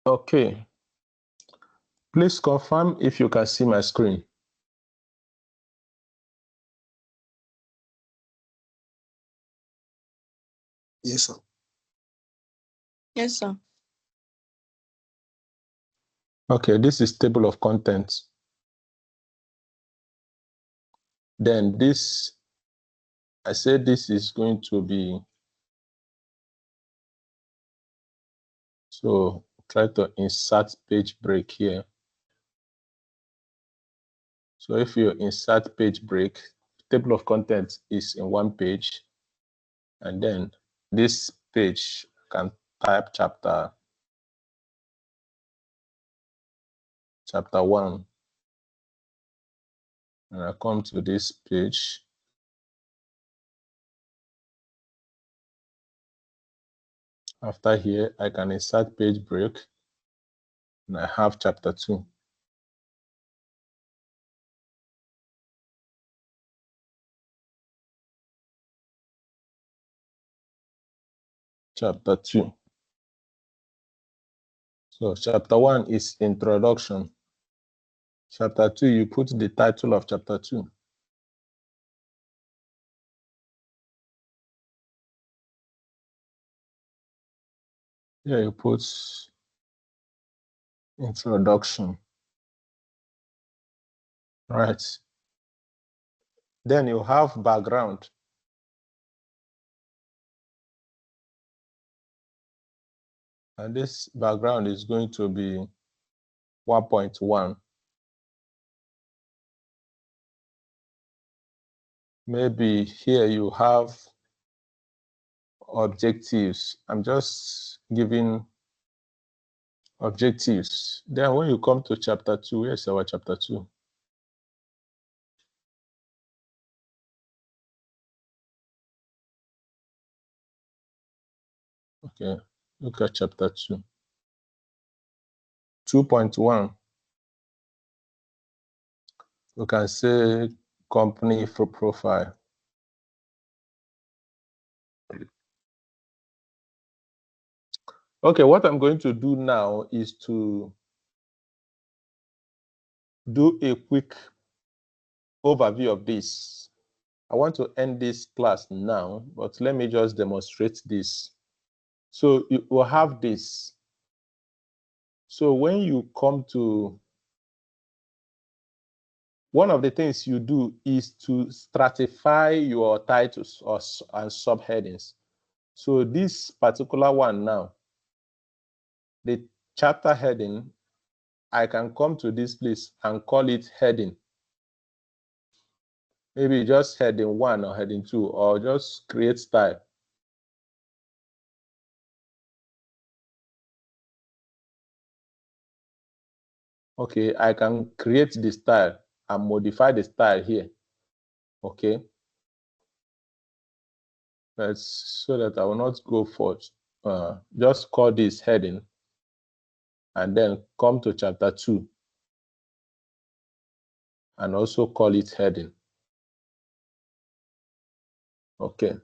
Speaker 1: Okay. Please confirm if you can see my screen.
Speaker 10: Yes, sir.
Speaker 13: Yes, sir.
Speaker 1: Okay, this is table of contents. Then this, I said this is going to be, so try to insert page break here. So if you insert page break, table of contents is in one page, and then this page can type chapter 1. And I come to this page. After here, I can insert page break, and I have chapter 2. Chapter 2. So chapter 1 is introduction. Chapter 2, you put the title of chapter 2. Here you put introduction. Right. Then you have background. And this background is going to be 1.1. Maybe here you have objectives. I'm just giving objectives. Then when you come to chapter 2, where's our chapter 2? Okay, look at chapter 2. 2.1. You can say company for profile. Okay, what I'm going to do now is to do a quick overview of this. I want to end this class now, but let me just demonstrate this. So you will have this. So when you come to, one of the things you do is to stratify your titles and subheadings. So this particular one now, the chapter heading, I can come to this place and call it heading. Maybe just heading 1 or heading 2, or just create style. Okay, I can create the style and modify the style here. Okay. That's so that I will not go first. Just call this heading and then come to chapter 2 and also call it heading. Okay.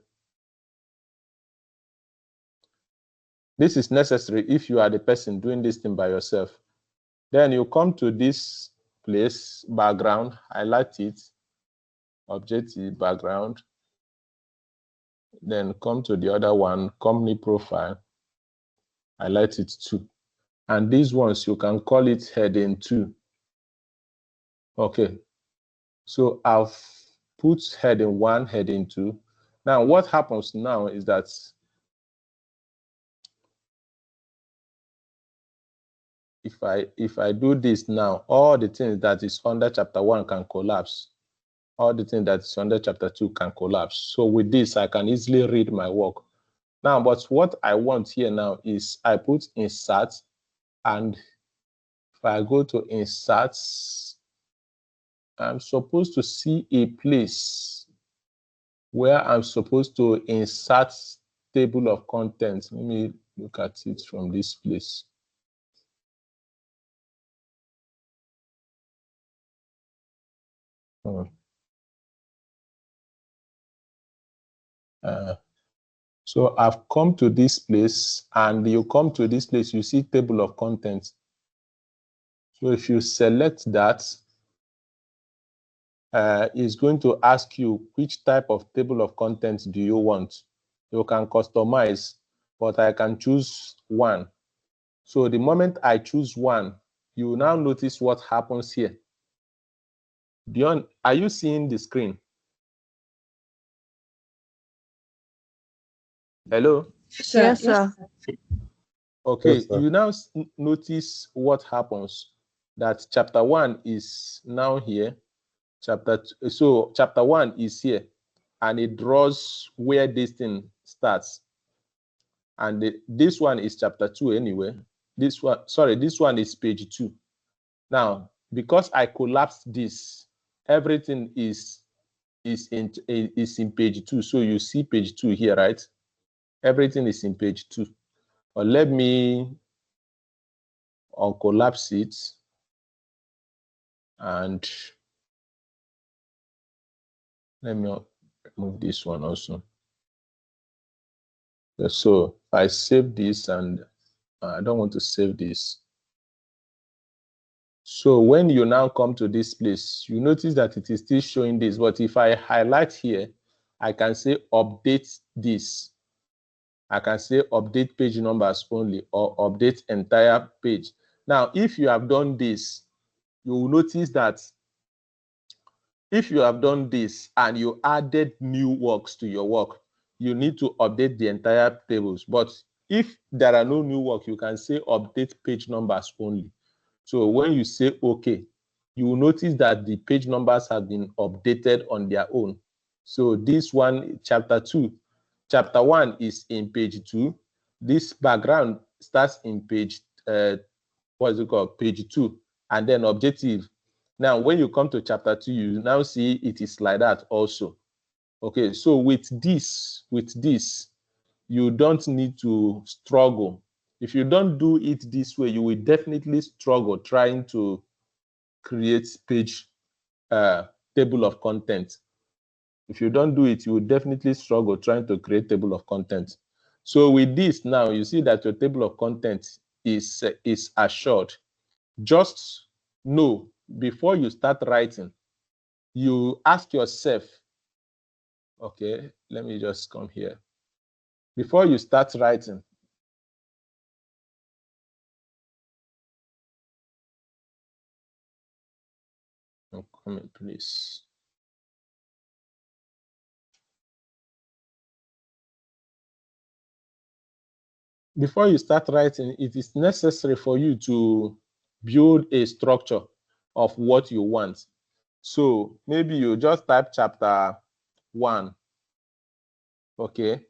Speaker 1: This is necessary if you are the person doing this thing by yourself. Then you come to this place, background, highlight it, objective, background. Then come to the other one, company profile, highlight it too. And these ones, you can call it heading 2. Okay. So I've put heading 1, heading 2. Now what happens now is that if I do this now, all the things that is under chapter 1 can collapse. All the things that is under chapter 2 can collapse. So with this, I can easily read my work. Now, but what I want here now is I put insert, and if I go to insert, I'm supposed to see a place where I'm supposed to insert table of contents. Let me look at it from this place. So I've come to this place, and you come to this place, you see table of contents. So if you select that, it's going to ask you which type of table of contents do you want. You can customize, but I can choose one. So the moment I choose one, you will now notice what happens here. Beyond, are you seeing the screen? Hello?
Speaker 4: Yes, sir.
Speaker 1: Okay,
Speaker 6: Yes, sir.
Speaker 1: you now notice what happens. That chapter 1 is now here. So chapter 1 is here, and it draws where this thing starts. And this one is chapter 2 anyway. This one is page 2. Now, because I collapsed this, everything is in page 2. So you see page 2 here, right? Everything is in page 2. But let me uncollapse it, and let me remove this one also. So I save this, and I don't want to save this. So when you now come to this place, you notice that it is still showing this, but if I highlight here, I can say update this. I can say update page numbers only, or update entire page. Now, if you have done this, you will notice that if you have done this and you added new works to your work, you need to update the entire tables. But if there are no new work, you can say update page numbers only. So when you say OK, you will notice that the page numbers have been updated on their own. So this one, chapter 2, chapter 1 is in page 2. This background starts in page, page 2, and then objective. Now, when you come to chapter 2, you now see it is like that also. Okay, so with this, you don't need to struggle. If you don't do it this way, you will definitely struggle trying to create page table of content. If you don't do it, you will definitely struggle trying to create table of content. So with this now, you see that your table of content is assured. Just know, before you start writing, you ask yourself, okay, let me just come here. Before you start writing, come in, please. Before you start writing, it is necessary for you to build a structure of what you want. So maybe you just type chapter 1. Okay.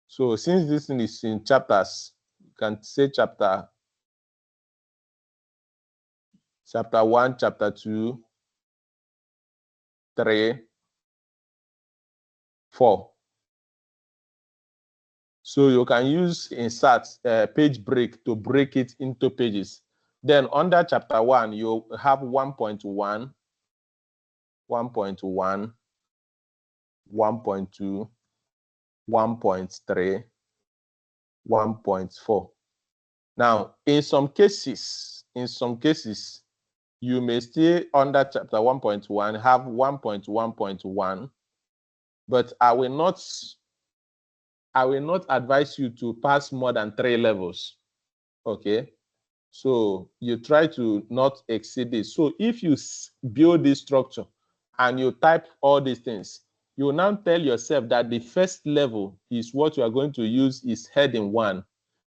Speaker 1: So since this thing is in chapters, you can say chapter 1, chapter 2, 3, 4. So you can use insert page break to break it into pages. Then under chapter 1, you have 1.1, 1.1, 1.2, 1.3, 1.4. Now, in some cases, you may stay under chapter 1.1, have 1.1.1, but I will not advise you to pass more than 3 levels. Okay. So you try to not exceed this. So if you build this structure and you type all these things, you will now tell yourself that the first level is what you are going to use is heading 1.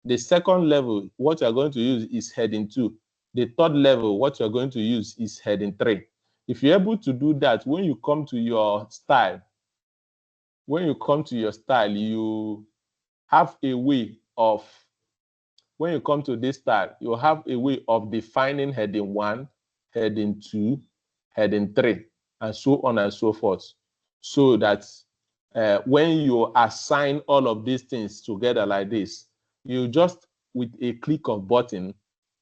Speaker 1: The second level, what you are going to use is heading 2. The third level, what you are going to use is heading 3. If you're able to do that, when you come to your style, you have a way of, when you come to this style, you have a way of defining heading 1, heading 2, heading 3, and so on and so forth. So that when you assign all of these things together like this, you just, with a click of button,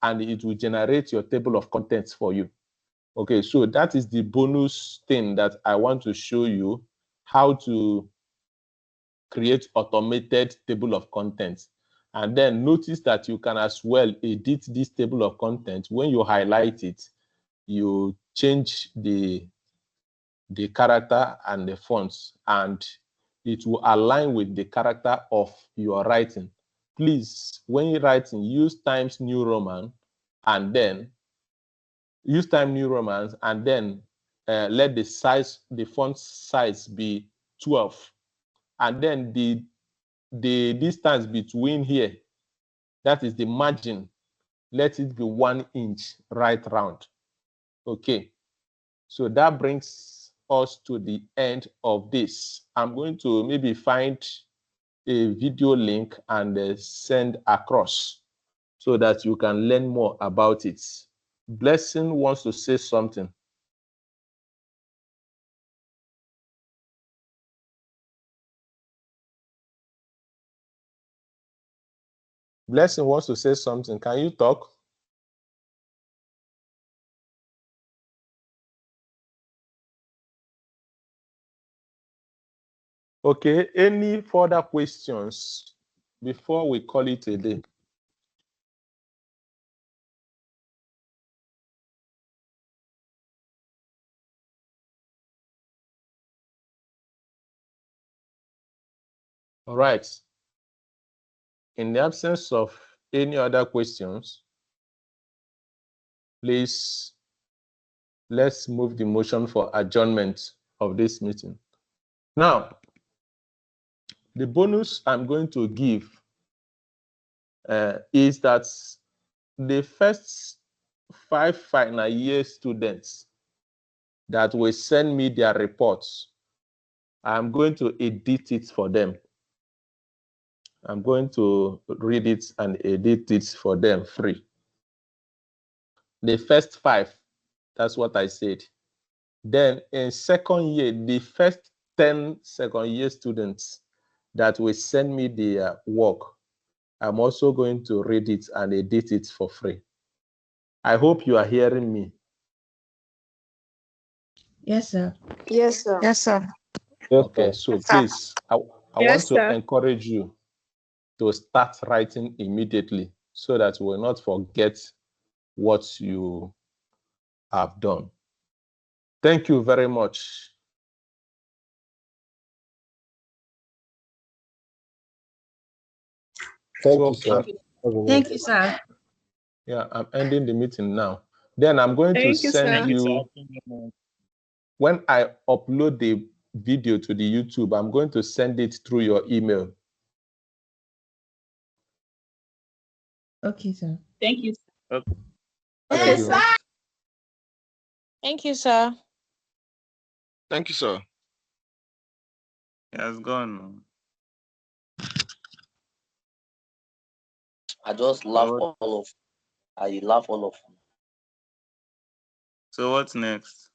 Speaker 1: and it will generate your table of contents for you. Okay, so that is the bonus thing that I want to show you, how to create automated table of contents. And then notice that you can as well edit this table of contents. When you highlight it, you change the character and the fonts, and it will align with the character of your writing. Please, when you're writing, use Times New Roman, and then use Times New Roman, and then let the font size be 12, and then the distance between here, that is the margin, let it be 1 inch right round. Okay, so that brings us to the end of this. I'm going to maybe find a video link and send across so that you can learn more about it. Blessing wants to say something. Blessing wants to say something. Can you talk? Okay, any further questions before we call it a day? All right. In the absence of any other questions, please, let's move the motion for adjournment of this meeting. Now, the bonus I'm going to give is that the first 5 final year students that will send me their reports, I'm going to edit it for them. I'm going to read it and edit it for them free. The first 5, that's what I said. Then in second year, the first 10 second year students that will send me their work, I'm also going to read it and edit it for free. I hope you are hearing me.
Speaker 12: Yes, sir.
Speaker 13: Yes, sir.
Speaker 14: Yes, sir.
Speaker 1: Okay, so please, I want
Speaker 14: Yes,
Speaker 1: to
Speaker 14: sir.
Speaker 1: encourage you to start writing immediately so that you will not forget what you have done. Thank you very much.
Speaker 6: Thank you, sir.
Speaker 12: Thank you, sir.
Speaker 1: Yeah, I'm ending the meeting now. Then I'm going to
Speaker 14: Thank you,
Speaker 1: send
Speaker 14: sir.
Speaker 1: you, when I upload the video to the YouTube, I'm going to send it through your email.
Speaker 12: Okay, sir.
Speaker 13: Thank you.
Speaker 5: Okay.
Speaker 13: Okay,
Speaker 1: Thank you.
Speaker 13: sir.
Speaker 14: Thank you, sir.
Speaker 3: Thank you, sir.
Speaker 5: It has gone.
Speaker 15: I just laugh all of I laugh all of
Speaker 5: So what's next?